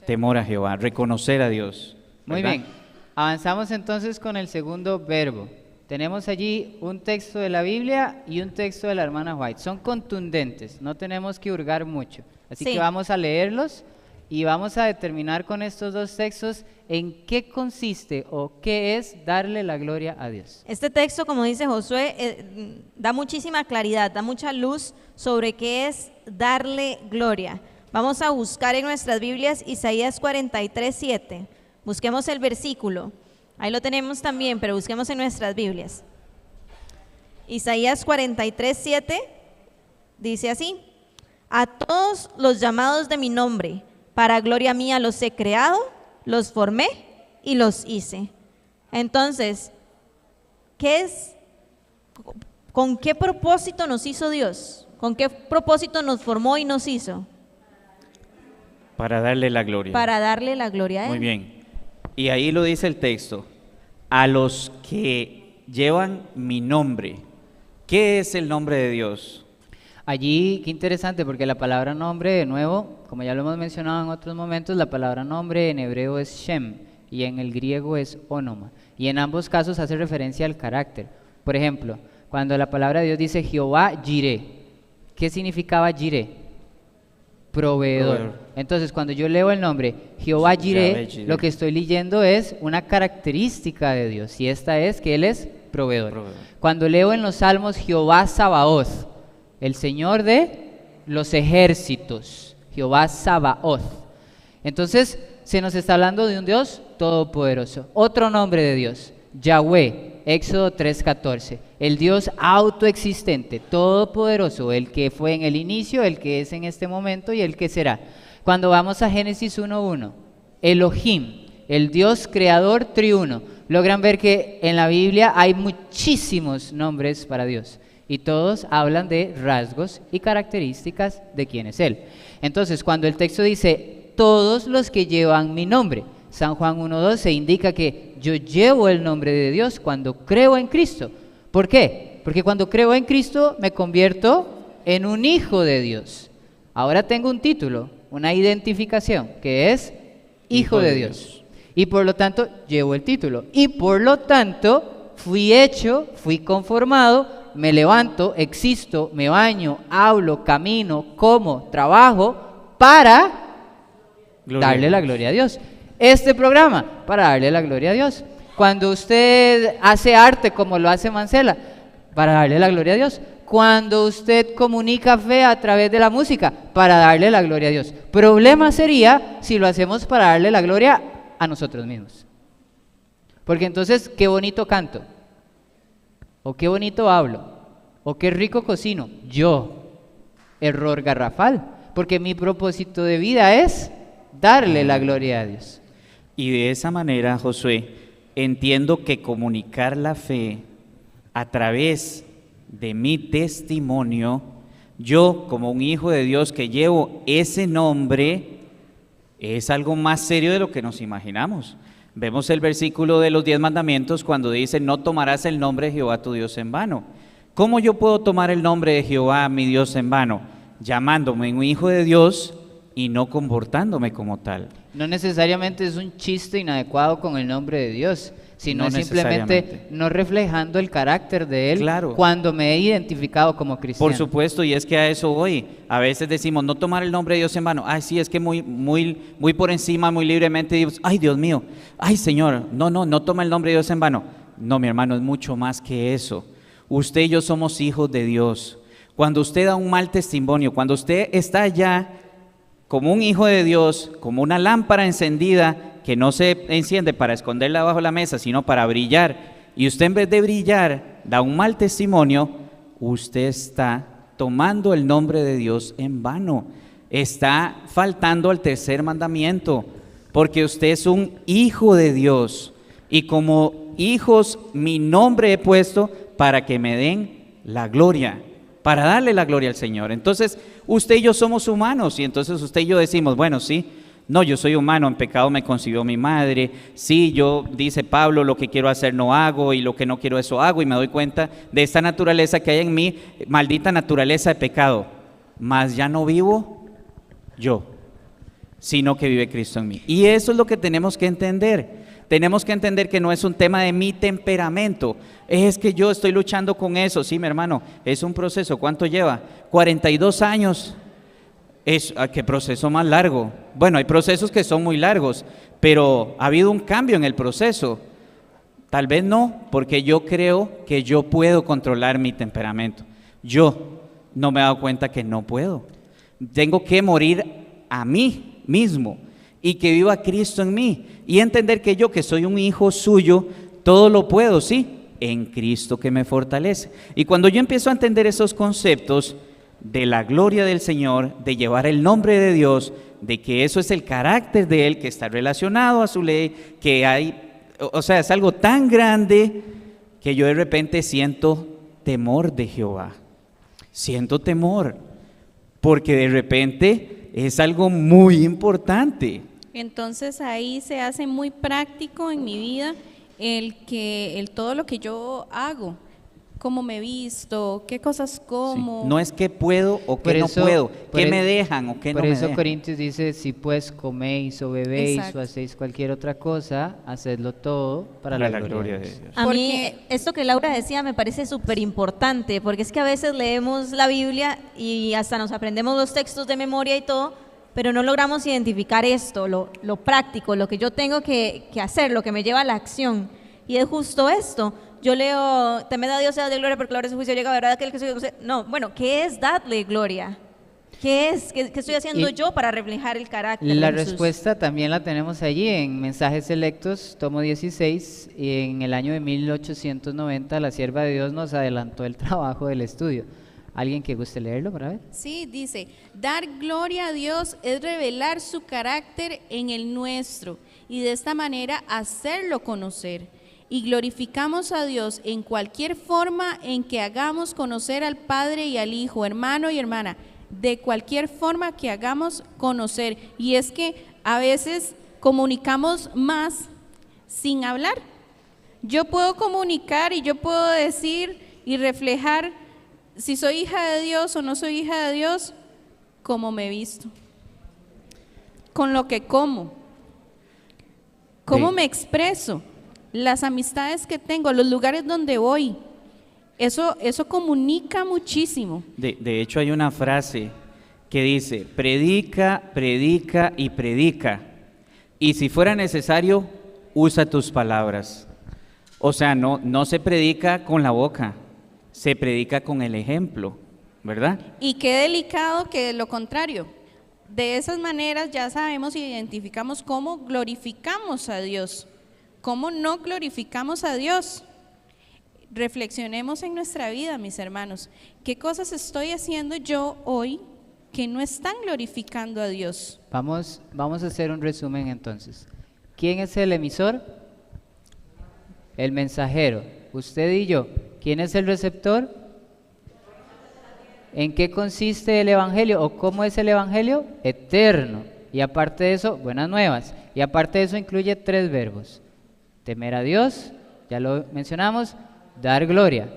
Temor a Jehová, reconocer a Dios. Muy ¿verdad? bien, avanzamos entonces con el segundo verbo. Tenemos allí un texto de la Biblia y un texto de la hermana White. Son contundentes, no tenemos que hurgar mucho. Así Sí. que vamos a leerlos y vamos a determinar con estos dos textos en qué consiste o qué es darle la gloria a Dios. Este texto, como dice Josué, da muchísima claridad, da mucha luz sobre qué es darle gloria. Vamos a buscar en nuestras Biblias Isaías 43:7. Busquemos el versículo. Ahí lo tenemos también, pero busquemos en nuestras Biblias. Isaías 43:7 dice así: a todos los llamados de mi nombre, para gloria mía los he creado, los formé y los hice. Entonces, ¿con qué propósito nos hizo Dios? ¿Con qué propósito nos formó y nos hizo? Para darle la gloria. Para darle la gloria a Él. Muy bien. Y ahí lo dice el texto. A los que llevan mi nombre. ¿Qué es el nombre de Dios? Allí, qué interesante, porque la palabra nombre, de nuevo, como ya lo hemos mencionado en otros momentos, la palabra nombre en hebreo es Shem y en el griego es Onoma. Y en ambos casos hace referencia al carácter. Por ejemplo, cuando la palabra de Dios dice Jehová Jireh, ¿qué significaba Jireh? Proveedor. Entonces, cuando yo leo el nombre Jehová Jireh, Yahvé Jireh. lo que estoy leyendo es una característica de Dios, y esta es que Él es proveedor. Cuando leo en los Salmos Jehová Sabaoth, el Señor de los ejércitos, Jehová Sabaoth. Entonces, se nos está hablando de un Dios todopoderoso. Otro nombre de Dios, Yahweh, Éxodo 3:14, el Dios autoexistente, todopoderoso, el que fue en el inicio, el que es en este momento y el que será. Cuando vamos a Génesis 1:1, Elohim, el Dios creador triuno. Logran ver que en la Biblia hay muchísimos nombres para Dios y todos hablan de rasgos y características de quién es Él. Entonces, cuando el texto dice todos los que llevan mi nombre, San Juan 1:12 indica que yo llevo el nombre de Dios cuando creo en Cristo. ¿Por qué? Porque cuando creo en Cristo me convierto en un hijo de Dios. Ahora tengo un título, una identificación, que es hijo de Dios. Y por lo tanto llevo el título. Y por lo tanto fui hecho, fui conformado, me levanto, existo, me baño, hablo, camino, como, trabajo para darle la gloria a Dios. Este programa, para darle la gloria a Dios. Cuando usted hace arte como lo hace Mancela, para darle la gloria a Dios. Cuando usted comunica fe a través de la música, para darle la gloria a Dios. Problema sería si lo hacemos para darle la gloria a nosotros mismos. Porque entonces, qué bonito canto, o qué bonito hablo, o qué rico cocino. Yo, error garrafal, porque mi propósito de vida es darle la gloria a Dios. Y de esa manera, Josué, entiendo que comunicar la fe a través de mi testimonio, yo como un hijo de Dios que llevo ese nombre, es algo más serio de lo que nos imaginamos. Vemos el versículo de los 10 mandamientos cuando dice: no tomarás el nombre de Jehová tu Dios en vano. ¿Cómo yo puedo tomar el nombre de Jehová mi Dios en vano? Llamándome un hijo de Dios y no comportándome como tal. No necesariamente es un chiste inadecuado con el nombre de Dios, sino No simplemente necesariamente. no reflejando el carácter de Él Claro. cuando me he identificado como cristiano. Por supuesto, y es que a eso voy. A veces decimos, no tomar el nombre de Dios en vano. Ay, sí, es que muy por encima, muy libremente digo, ay, Dios mío, ay, Señor, no toma el nombre de Dios en vano. No, mi hermano, es mucho más que eso. Usted y yo somos hijos de Dios. Cuando usted da un mal testimonio, cuando usted está allá como un hijo de Dios, como una lámpara encendida que no se enciende para esconderla bajo la mesa, sino para brillar, y usted en vez de brillar da un mal testimonio, usted está tomando el nombre de Dios en vano, está faltando al tercer mandamiento, porque usted es un hijo de Dios, y como hijos mi nombre he puesto para que me den la gloria, para darle la gloria al Señor. Entonces usted y yo somos humanos, y entonces usted y yo decimos, bueno, sí, no, yo soy humano, en pecado me concibió mi madre, sí, yo, dice Pablo, lo que quiero hacer no hago, y lo que no quiero eso hago, y me doy cuenta de esta naturaleza que hay en mí, maldita naturaleza de pecado, mas ya no vivo yo, sino que vive Cristo en mí. Y eso es lo que tenemos que entender. Tenemos que entender que no es un tema de mi temperamento, es que yo estoy luchando con eso. Sí, mi hermano, es un proceso. ¿Cuánto lleva? 42 años. ¿Qué proceso más largo? Bueno, hay procesos que son muy largos, pero ha habido un cambio en el proceso. Tal vez no, porque yo creo que yo puedo controlar mi temperamento. Yo no me he dado cuenta que no puedo. Tengo que morir a mí mismo y que viva Cristo en mí, y entender que yo, que soy un hijo suyo, todo lo puedo, sí, en Cristo que me fortalece. Y cuando yo empiezo a entender esos conceptos de la gloria del Señor, de llevar el nombre de Dios, de que eso es el carácter de Él, que está relacionado a su ley, que hay, o sea, es algo tan grande que yo de repente siento temor de Jehová. Siento temor, porque de repente es algo muy importante. Entonces ahí se hace muy práctico en mi vida todo lo que yo hago, cómo me visto, qué cosas como. Sí. No es que puedo o que no puedo, que me dejan o que no me dejan. Por eso Corintios dice, si pues coméis o bebéis Exacto. o hacéis cualquier otra cosa, hacedlo todo para la gloria de Dios. A Porque- mí esto que Laura decía me parece súper importante, porque es que a veces leemos la Biblia y hasta nos aprendemos los textos de memoria y todo, pero no logramos identificar esto, lo práctico, lo que yo tengo que hacer, lo que me lleva a la acción. Y es justo esto. Yo leo, temed a Dios y dadle gloria porque la hora de su juicio llega, ¿verdad? Aquel que no, bueno, ¿qué es darle gloria? ¿Qué es? ¿Qué estoy haciendo Y yo para reflejar el carácter La de Jesús? respuesta también la tenemos allí en Mensajes Selectos, tomo 16, y en el año de 1890 la sierva de Dios nos adelantó el trabajo del estudio. ¿Alguien que guste leerlo para ver? Sí, dice, dar gloria a Dios es revelar su carácter en el nuestro y de esta manera hacerlo conocer. Y glorificamos a Dios en cualquier forma en que hagamos conocer al Padre y al Hijo, hermano y hermana, de cualquier forma que hagamos conocer. Y es que a veces comunicamos más sin hablar. Yo puedo comunicar y yo puedo decir y reflejar si soy hija de Dios o no soy hija de Dios, cómo me he visto, con lo que como, cómo Sí. me expreso, las amistades que tengo, los lugares donde voy. Eso comunica muchísimo. De hecho, hay una frase que dice, predica, predica y predica. Y si fuera necesario, usa tus palabras. O sea, no se predica con la boca, se predica con el ejemplo, ¿verdad? Y qué delicado que lo contrario. De esas maneras ya sabemos y identificamos cómo glorificamos a Dios, cómo no glorificamos a Dios. Reflexionemos en nuestra vida, mis hermanos. ¿Qué cosas estoy haciendo yo hoy que no están glorificando a Dios? Vamos a hacer un resumen entonces. ¿Quién es el emisor? El mensajero, usted y yo. ¿Quién es el receptor? ¿En qué consiste el Evangelio o cómo es el Evangelio? Eterno. Y aparte de eso, buenas nuevas. Y aparte de eso incluye 3 verbos. Temer a Dios, ya lo mencionamos, dar gloria.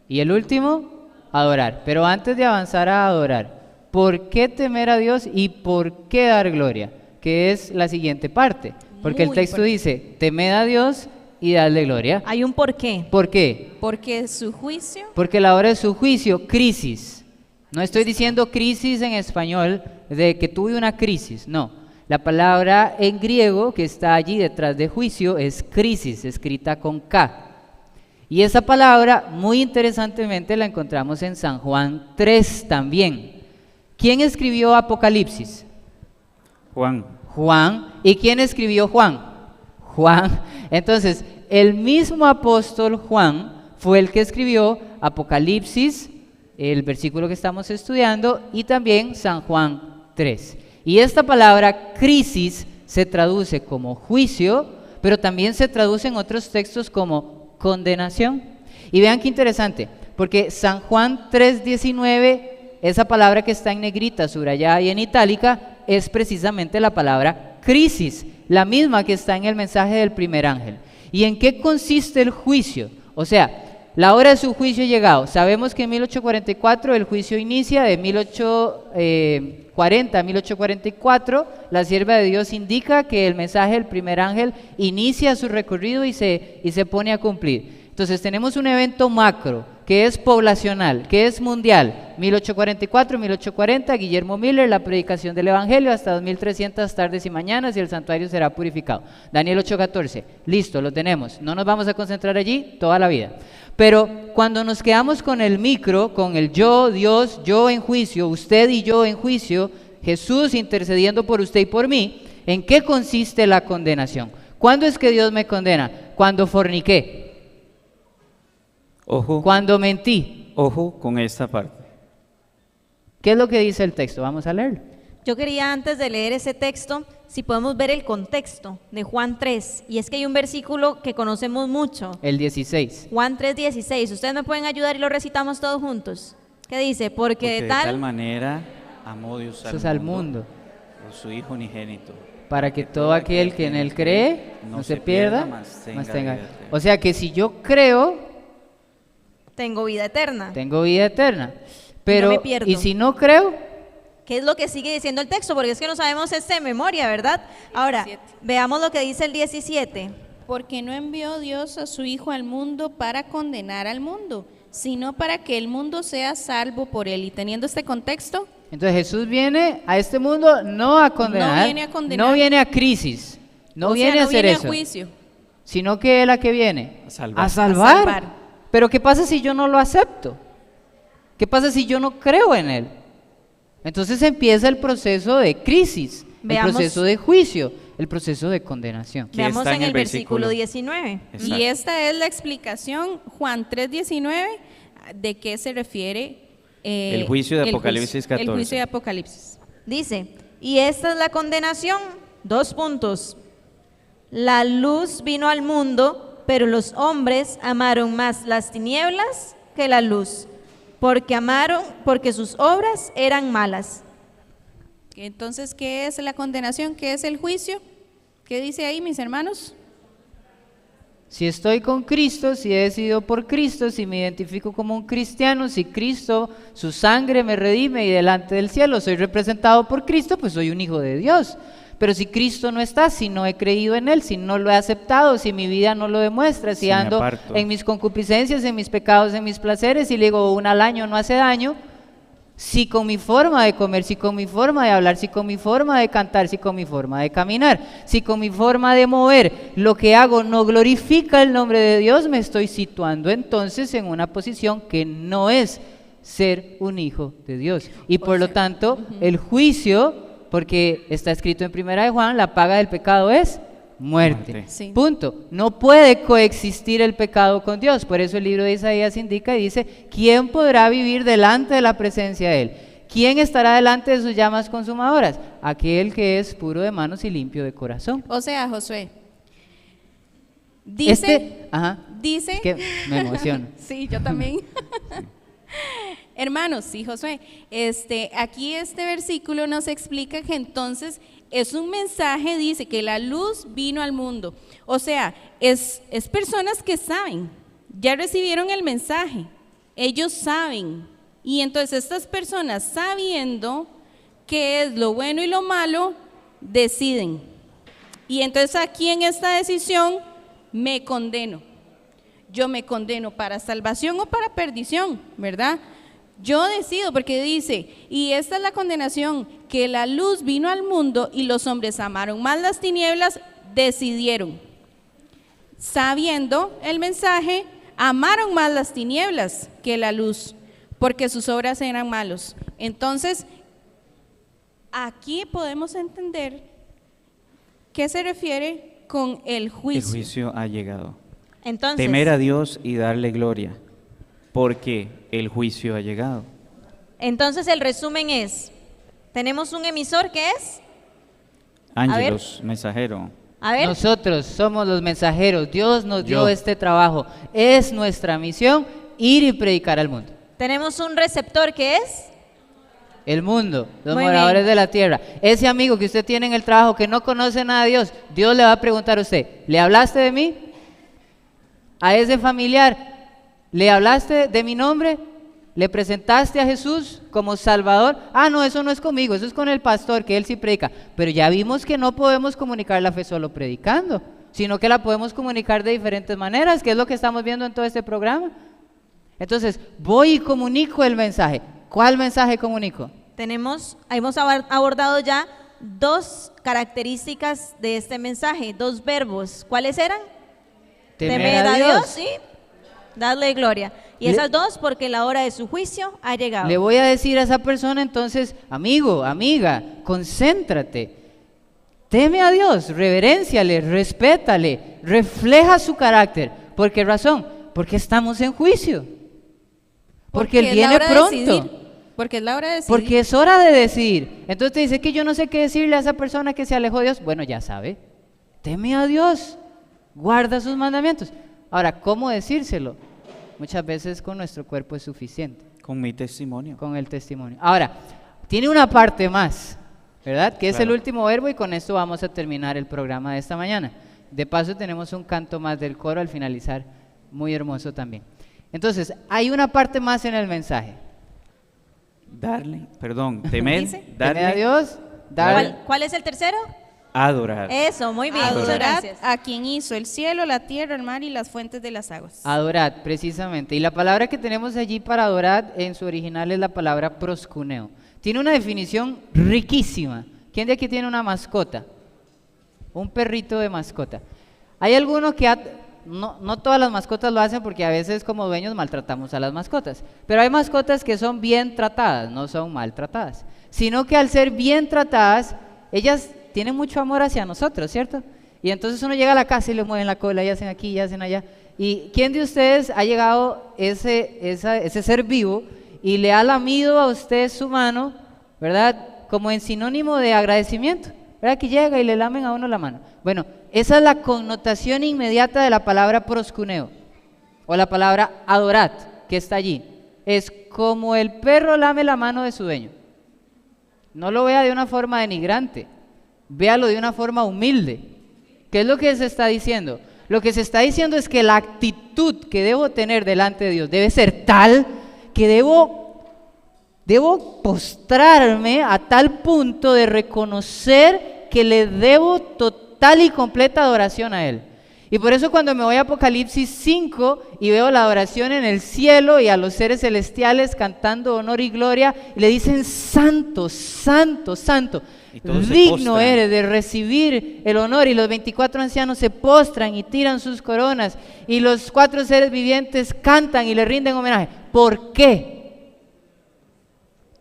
Y el último, adorar. Pero antes de avanzar a adorar, ¿por qué temer a Dios y por qué dar gloria? Que es la siguiente parte. Porque el texto dice, temed a Dios y dadle gloria. Hay un porqué. ¿Por qué? Porque su juicio, Porque la hora de su juicio, crisis. No estoy diciendo crisis en español, de que tuve una crisis, no. La palabra en griego que está allí detrás de juicio es crisis, escrita con K. Y esa palabra, muy interesantemente, la encontramos en San Juan 3 también. ¿Quién escribió Apocalipsis? Juan. Juan. ¿Y quién escribió Juan? Juan. Entonces, el mismo apóstol Juan fue el que escribió Apocalipsis, el versículo que estamos estudiando, y también San Juan 3. Y esta palabra crisis se traduce como juicio, pero también se traduce en otros textos como condenación. Y vean qué interesante, porque San Juan 3:19, esa palabra que está en negrita, subrayada y en itálica, es precisamente la palabra crisis, la misma que está en el mensaje del primer ángel. ¿Y en qué consiste el juicio? O sea, la hora de su juicio ha llegado. Sabemos que en 1844 el juicio inicia, de 1840 a 1844, la sierva de Dios indica que el mensaje del primer ángel inicia su recorrido y se pone a cumplir. Entonces tenemos un evento macro, que es poblacional, que es mundial. 1844, 1840, Guillermo Miller, la predicación del Evangelio, hasta 2300 tardes y mañanas y el santuario será purificado. Daniel 8:14, listo, lo tenemos. No nos vamos a concentrar allí toda la vida. Pero cuando nos quedamos con el micro, con el yo, Dios, yo en juicio, usted y yo en juicio, Jesús intercediendo por usted y por mí, ¿en qué consiste la condenación? ¿Cuándo es que Dios me condena? Cuando forniqué. Ojo. Cuando mentí. Ojo con esta parte. ¿Qué es lo que dice el texto? Vamos a leerlo. Yo quería, antes de leer ese texto, si podemos ver el contexto de Juan 3, y es que hay un versículo que conocemos mucho, El 16. Juan 3:16. ¿Ustedes me pueden ayudar y lo recitamos todos juntos? ¿Qué dice? Porque de tal manera amó Dios Eso es al mundo, por su Hijo unigénito, para que todo aquel que en él cree no se pierda, mas tenga. O sea que si yo creo, tengo vida eterna. tengo vida eterna. Pero, me pierdo. ¿y si no creo? ¿Qué es lo que sigue diciendo el texto? Porque es que no sabemos este de memoria, ¿verdad? Ahora, 17. veamos lo que dice el 17. porque no envió Dios a su Hijo al mundo para condenar al mundo, sino para que el mundo sea salvo por él. Y teniendo este contexto, Entonces Jesús viene a este mundo no a condenar, No viene a condenar. no viene a crisis, no o sea, viene a no hacer viene eso, a juicio. sino que Él a qué viene, A salvar. a salvar. A salvar. Pero ¿qué pasa si yo no lo acepto? ¿Qué pasa si yo no creo en Él? Entonces empieza el proceso de crisis, Veamos. el proceso de juicio, el proceso de condenación. Que Veamos está en el versículo 19. Exacto. Y esta es la explicación, Juan 3:19, de qué se refiere El juicio de Apocalipsis 14. El juicio de Apocalipsis. Dice, y esta es la condenación, 2 puntos. La luz vino al mundo, pero los hombres amaron más las tinieblas que la luz, porque sus obras eran malas. Entonces, ¿qué es la condenación? ¿Qué es el juicio? ¿Qué dice ahí, mis hermanos? Si estoy con Cristo, si he decidido por Cristo, si me identifico como un cristiano, si Cristo, su sangre me redime y delante del cielo soy representado por Cristo, pues soy un hijo de Dios. Pero si Cristo no está, si no he creído en Él, si no lo he aceptado, si mi vida no lo demuestra, si Si me ando aparto. en mis concupiscencias, en mis pecados, en mis placeres, y le digo una al año no hace daño, si con mi forma de comer, si con mi forma de hablar, si con mi forma de cantar, si con mi forma de caminar, si con mi forma de mover, lo que hago no glorifica el nombre de Dios, me estoy situando entonces en una posición que no es ser un hijo de Dios. Y por lo tanto, el juicio, porque está escrito en Primera de Juan, la paga del pecado es muerte. Muerte. Sí. Punto. No puede coexistir el pecado con Dios. Por eso el libro de Isaías indica y dice, ¿quién podrá vivir delante de la presencia de Él? ¿Quién estará delante de sus llamas consumadoras? Aquel que es puro de manos y limpio de corazón. O sea, Josué, dice dice... Es que me emociono. Sí, yo también. Hermanos, sí, Josué, aquí este versículo nos explica que entonces es un mensaje, dice que la luz vino al mundo. O sea, es personas que saben, ya recibieron el mensaje, ellos saben. Y entonces estas personas, sabiendo qué es lo bueno y lo malo, deciden. Y entonces aquí en esta decisión me condeno. Yo me condeno para salvación o para perdición, ¿verdad? Yo decido, porque dice, y esta es la condenación, que la luz vino al mundo y los hombres amaron más las tinieblas, decidieron. Sabiendo el mensaje, amaron más las tinieblas que la luz, porque sus obras eran malos. Entonces, aquí podemos entender qué se refiere con el juicio. El juicio ha llegado. Entonces, Temer a Dios y darle gloria, porque el juicio ha llegado. entonces el resumen es, tenemos un emisor que es, Ángelos, mensajero. a ver, Nosotros somos los mensajeros. Dios nos dio Yo. este trabajo. Es nuestra misión ir y predicar al mundo. tenemos un receptor que es, El mundo, los Muy moradores bien. de la tierra. Ese amigo que usted tiene en el trabajo que no conoce nada de Dios, Dios le va a preguntar a usted, ¿le hablaste de mí? A ese familiar, ¿le hablaste de mi nombre? ¿Le presentaste a Jesús como Salvador? Ah, no, eso no es conmigo, eso es con el pastor, que él sí predica. Pero ya vimos que no podemos comunicar la fe solo predicando, sino que la podemos comunicar de diferentes maneras, que es lo que estamos viendo en todo este programa. Entonces, voy y comunico el mensaje. ¿Cuál mensaje comunico? hemos abordado ya dos características de este mensaje, dos verbos. ¿Cuáles eran? Temer a Dios y darle gloria. Y Le- esas dos porque la hora de su juicio ha llegado. Le voy a decir a esa persona entonces, amigo, amiga, concéntrate. Teme a Dios, reverénciale, respétale, refleja su carácter. ¿Por qué razón? Porque estamos en juicio. Porque Él es la viene hora de pronto. decidir. Porque es la hora de decidir. Porque es hora de decidir. Entonces te dice que yo no sé qué decirle a esa persona que se alejó de Dios. Bueno, ya sabe. Teme a Dios. Guarda sus mandamientos. Ahora, ¿cómo decírselo? Muchas veces con nuestro cuerpo es suficiente, Con mi testimonio. con el testimonio. Ahora, tiene una parte más, ¿verdad? Que es el Claro. último verbo y con esto vamos a terminar el programa de esta mañana. De paso tenemos un canto más del coro al finalizar, muy hermoso también. Entonces, hay una parte más en el mensaje. Temer, Dice, Teme a Dios, ¿Cuál es el tercero? adorar. Eso, muy bien, muchas Adorad gracias. a quien hizo el cielo, la tierra, el mar y las fuentes de las aguas. adorad, precisamente. Y la palabra que tenemos allí para adorad en su original es la palabra proscuneo. Tiene una definición riquísima. ¿Quién de aquí tiene una mascota? Un perrito de mascota. Hay algunos que no todas las mascotas lo hacen porque a veces como dueños maltratamos a las mascotas. Pero hay mascotas que son bien tratadas, no son maltratadas. Sino que al ser bien tratadas, ellas tienen mucho amor hacia nosotros, ¿cierto? Y entonces uno llega a la casa y le mueven la cola y hacen aquí y hacen allá. ¿Y quién de ustedes ha llegado ese ser vivo y le ha lamido a usted su mano, ¿verdad? Como en sinónimo de agradecimiento, ¿verdad? Que llega y le lamen a uno la mano. Bueno, esa es la connotación inmediata de la palabra proscuneo o la palabra adorat que está allí. Es como el perro lame la mano de su dueño. No lo vea de una forma denigrante, véalo de una forma humilde. ¿Qué es lo que se está diciendo? Lo que se está diciendo es que la actitud que debo tener delante de Dios debe ser tal que debo postrarme a tal punto de reconocer que le debo total y completa adoración a Él. Y por eso cuando me voy a Apocalipsis 5 y veo la adoración en el cielo y a los seres celestiales cantando honor y gloria, y le dicen santo, santo, santo, Y todos se digno postran. eres de recibir el honor, y los 24 ancianos se postran y tiran sus coronas, y los 4 seres vivientes cantan y le rinden homenaje. ¿Por qué?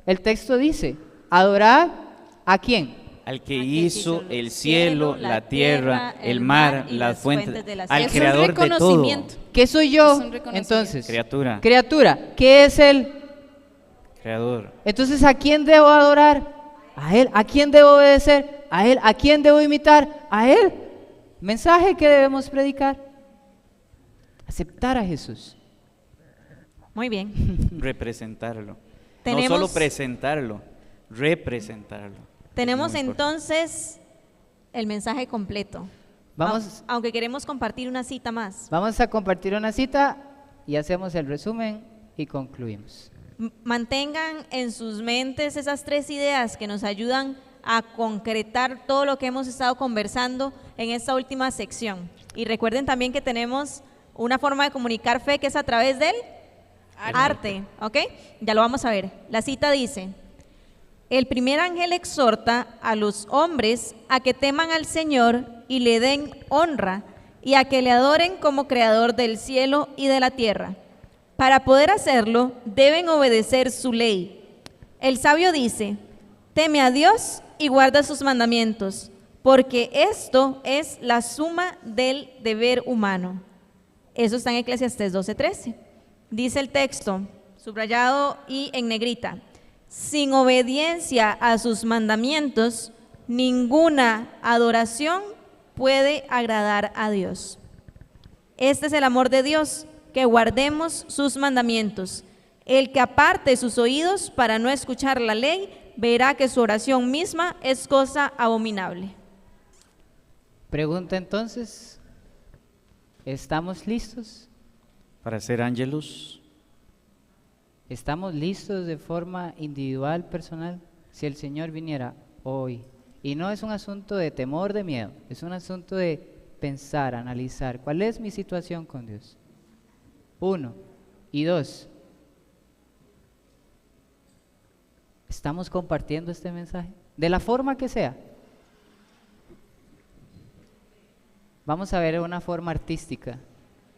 El texto dice, adorad ¿a quién? Al que hizo el cielo, la tierra, el mar, las fuentes, de las al aguas. Es un creador de todo. reconocimiento. ¿Qué soy yo? Es un reconocimiento. Entonces, Criatura, criatura, ¿qué es Él? creador. Entonces, ¿a quién debo adorar? A Él. ¿A quién debo obedecer? A Él. ¿A quién debo imitar? A Él. Mensaje que debemos predicar. aceptar a Jesús. Muy bien. Representarlo. No Tenemos- solo presentarlo, representarlo. Tenemos Es muy importante. entonces el mensaje completo. Vamos, Aunque queremos compartir una cita más. vamos a compartir una cita y hacemos el resumen y concluimos. Mantengan en sus mentes esas 3 ideas que nos ayudan a concretar todo lo que hemos estado conversando en esta última sección. Y recuerden también que tenemos una forma de comunicar fe que es a través del arte, ¿ok? Ya lo vamos a ver. La cita dice: el primer ángel exhorta a los hombres a que teman al Señor y le den honra y a que le adoren como creador del cielo y de la tierra. Para poder hacerlo, deben obedecer su ley. El sabio dice: teme a Dios y guarda sus mandamientos, porque esto es la suma del deber humano. Eso está en Eclesiastés 12:13. Dice el texto, subrayado y en negrita: sin obediencia a sus mandamientos, ninguna adoración puede agradar a Dios. Este es el amor de Dios, que guardemos sus mandamientos. El que aparte sus oídos para no escuchar la ley, verá que su oración misma es cosa abominable. Pregunta entonces, ¿estamos listos? Para ser ángelos, ¿Estamos listos de forma individual, personal? Si el Señor viniera hoy. Y no es un asunto de temor, de miedo, es un asunto de pensar, analizar, ¿cuál es mi situación con Dios? 1. Y 2. ¿Estamos compartiendo este mensaje? De la forma que sea. Vamos a ver una forma artística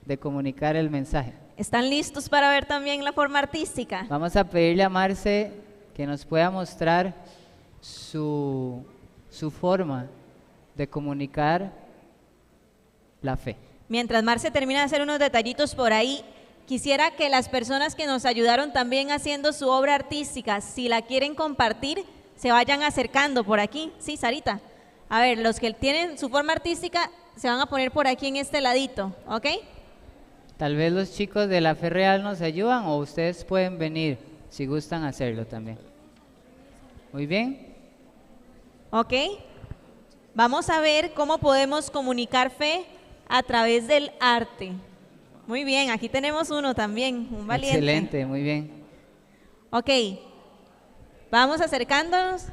de comunicar el mensaje. ¿Están listos para ver también la forma artística? Vamos a pedirle a Marce que nos pueda mostrar su forma de comunicar la fe. Mientras Marce termina de hacer unos detallitos por ahí, quisiera que las personas que nos ayudaron también haciendo su obra artística, si la quieren compartir, se vayan acercando por aquí. Sí, Sarita. A ver, los que tienen su forma artística se van a poner por aquí en este ladito, ¿ok? Tal vez los chicos de la Fe Real nos ayudan o ustedes pueden venir si gustan hacerlo también. Muy bien. ¿Ok? Vamos a ver cómo podemos comunicar fe a través del arte. Muy bien, aquí tenemos uno también, un valiente. Excelente, muy bien. Ok, vamos acercándonos.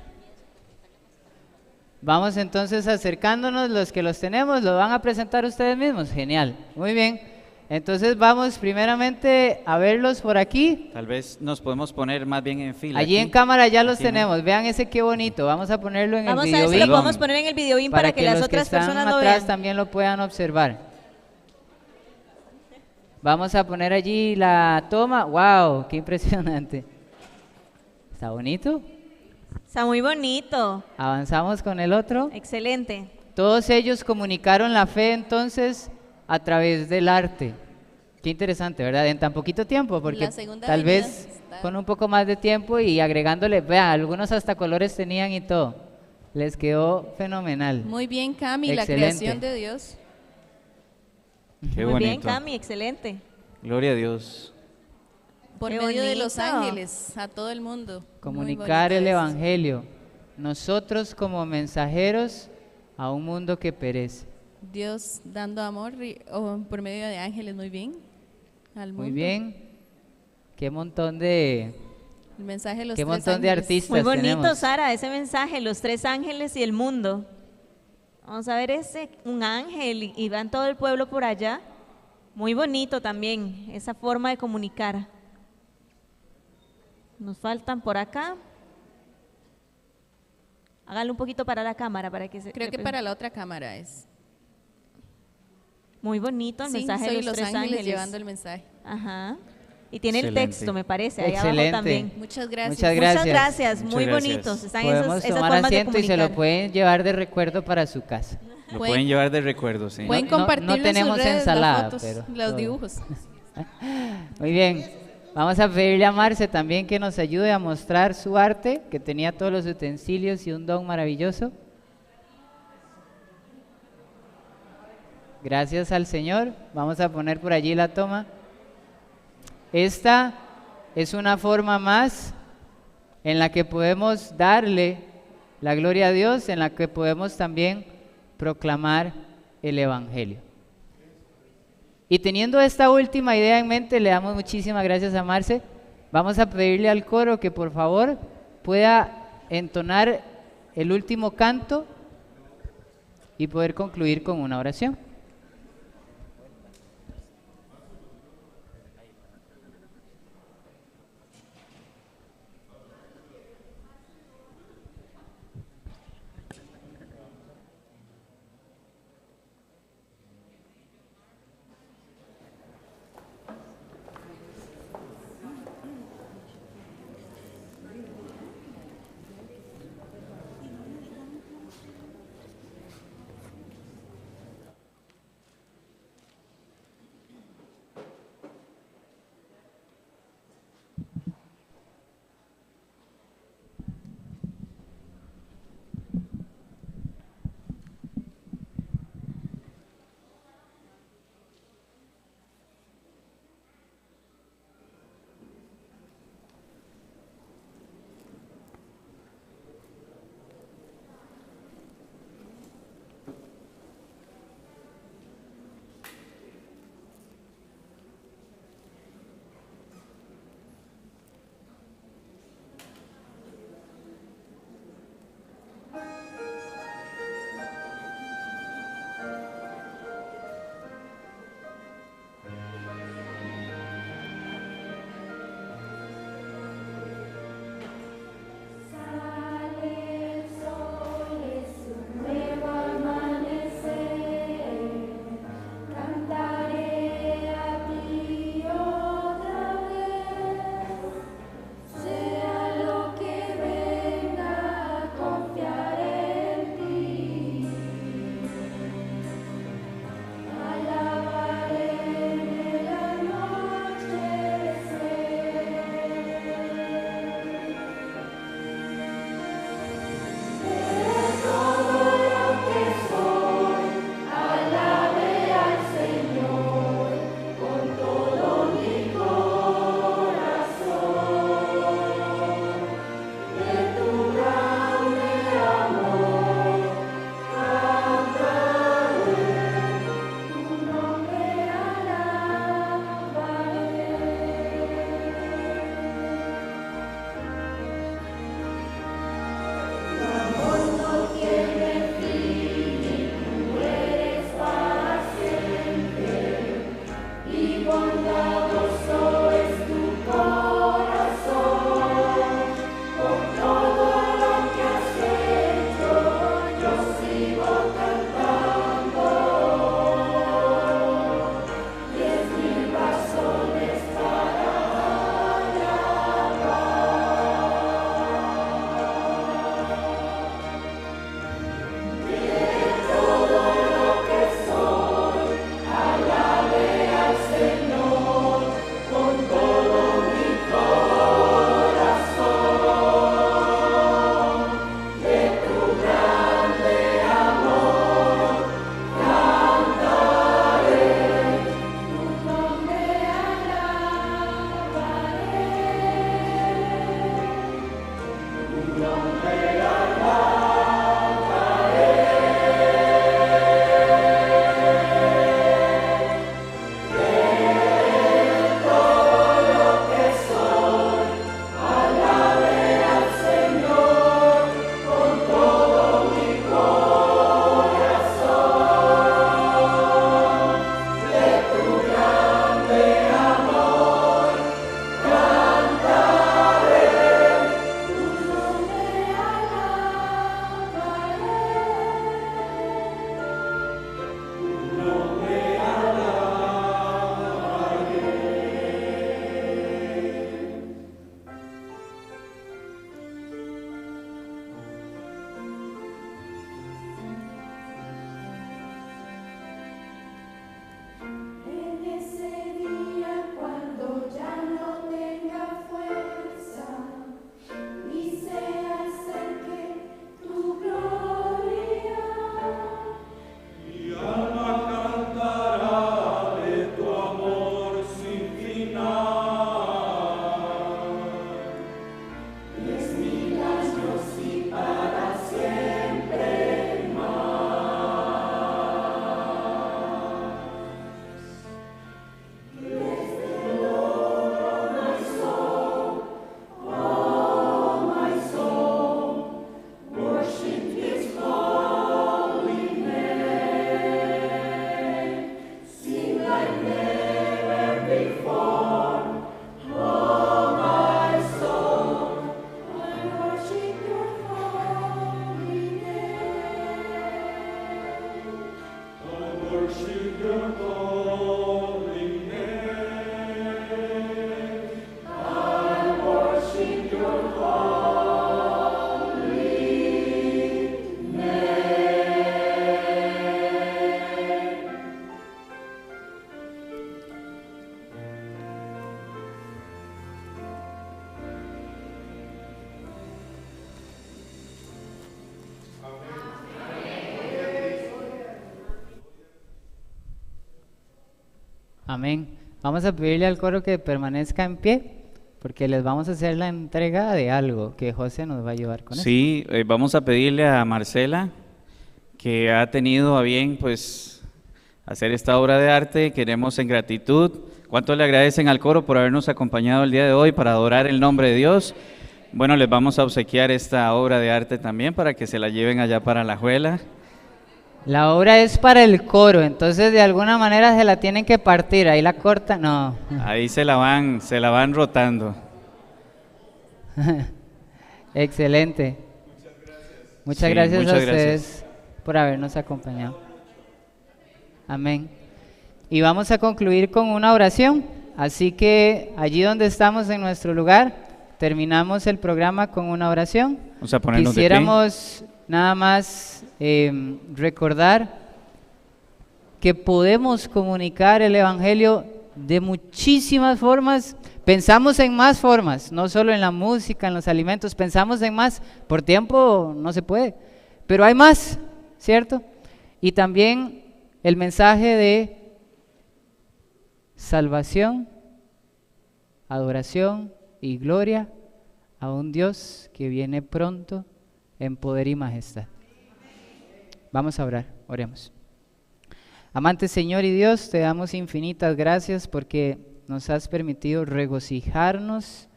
Vamos entonces acercándonos, los que los tenemos, ¿lo van a presentar ustedes mismos? Genial, muy bien. Entonces vamos primeramente a verlos por aquí. tal vez nos podemos poner más bien en fila. Allí aquí. en cámara ya los Aquí, ¿no? tenemos, vean ese qué bonito. Vamos a ponerlo en Vamos el a ver si lo video podemos poner en el videobeam para que las los otras que están personas lo atrás vean. también lo puedan observar. Vamos a poner allí la toma. ¡Wow! ¡Qué impresionante! ¿Está bonito? Está muy bonito. Avanzamos con el otro. Excelente. Todos ellos comunicaron la fe entonces a través del arte. Qué interesante, ¿verdad? En tan poquito tiempo, porque La segunda tal venida vez está- con un poco más de tiempo y agregándole, vean, algunos hasta colores tenían y todo. Les quedó fenomenal. Muy bien, Cami, la Excelente. creación de Dios. Qué Muy bonito. bien, Cami, excelente. Gloria a Dios. Por Qué medio de los bonito. ángeles, a todo el mundo. Muy Comunicar bonito el eso. evangelio. Nosotros como mensajeros a un mundo que perece. Dios dando amor por medio de ángeles, muy bien. Al mundo. Muy bien. Qué montón de El mensaje de los qué tres montón de ángeles. artistas Muy bonito, tenemos. Sara, ese mensaje, los 3 ángeles y el mundo. Vamos a ver un ángel y van todo el pueblo por allá. Muy bonito también, esa forma de comunicar. Nos faltan por acá. Hágalo un poquito para la cámara para que se. Creo que para la otra cámara es. Muy bonito el Sí, mensaje soy de los los 3 ángeles ángeles. llevando el mensaje. Ajá. Y tiene el Excelente. texto, me parece, ahí abajo Excelente. también. Muchas gracias. Muchas gracias. Muchas gracias, Muchas muy gracias. bonitos. Están Podemos esas tomar formas de asiento y se lo comunicar. pueden llevar de recuerdo para su casa. Lo Pueden- pueden llevar de recuerdo, sí. Pueden No- no compartirlo en sus tenemos redes, ensalada, las fotos, pero los todo. dibujos. Muy bien. Vamos a pedirle a Marce también que nos ayude a mostrar su arte, que tenía todos los utensilios y un don maravilloso. Gracias al Señor. Vamos a poner por allí la toma. Esta es una forma más en la que podemos darle la gloria a Dios, en la que podemos también proclamar el Evangelio. Y teniendo esta última idea en mente, le damos muchísimas gracias a Marce. Vamos a pedirle al coro que por favor pueda entonar el último canto y poder concluir con una oración. Amén. Vamos a pedirle al coro que permanezca en pie, porque les vamos a hacer la entrega de algo que José nos va a ayudar con eso. Sí, vamos a pedirle a Marcela, que ha tenido a bien pues hacer esta obra de arte. Queremos en gratitud. ¿Cuánto le agradecen al coro por habernos acompañado el día de hoy para adorar el nombre de Dios? Bueno, les vamos a obsequiar esta obra de arte también para que se la lleven allá para la Alajuela. La obra es para el coro, entonces de alguna manera se la tienen que partir, ahí la cortan, no. Ahí se la van rotando. Excelente. Muchas Sí, gracias muchas a gracias. ustedes por habernos acompañado. Amén. Y vamos a concluir con una oración, así que allí donde estamos en nuestro lugar, terminamos el programa con una oración. Vamos a ponernos de pie. Quisiéramos nada más recordar que podemos comunicar el Evangelio de muchísimas formas. Pensamos en más formas, no solo en la música, en los alimentos, pensamos en más. Por tiempo no se puede, pero hay más, ¿cierto? Y también el mensaje de salvación, adoración y gloria a un Dios que viene pronto en poder y majestad. Vamos a orar, oremos. Amante Señor y Dios, te damos infinitas gracias porque nos has permitido regocijarnos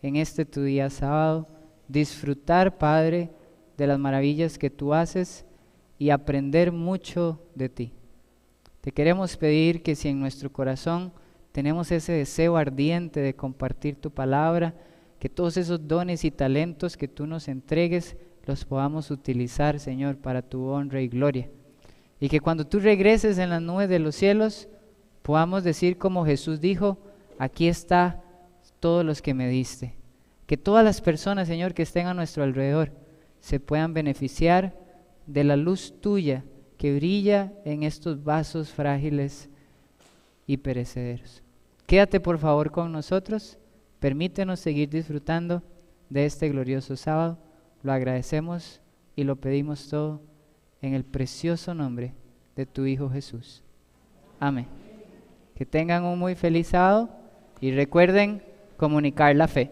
en este tu día sábado, disfrutar, Padre, de las maravillas que tú haces y aprender mucho de ti. Te queremos pedir que si en nuestro corazón tenemos ese deseo ardiente de compartir tu palabra, que todos esos dones y talentos que tú nos entregues los podamos utilizar, Señor, para tu honra y gloria. Y que cuando tú regreses en las nubes de los cielos, podamos decir como Jesús dijo, aquí está todos los que me diste. Que todas las personas, Señor, que estén a nuestro alrededor, se puedan beneficiar de la luz tuya que brilla en estos vasos frágiles y perecederos. Quédate por favor con nosotros, permítenos seguir disfrutando de este glorioso sábado. Lo agradecemos y lo pedimos todo en el precioso nombre de tu Hijo Jesús. Amén. Que tengan un muy feliz sábado y recuerden comunicar la fe.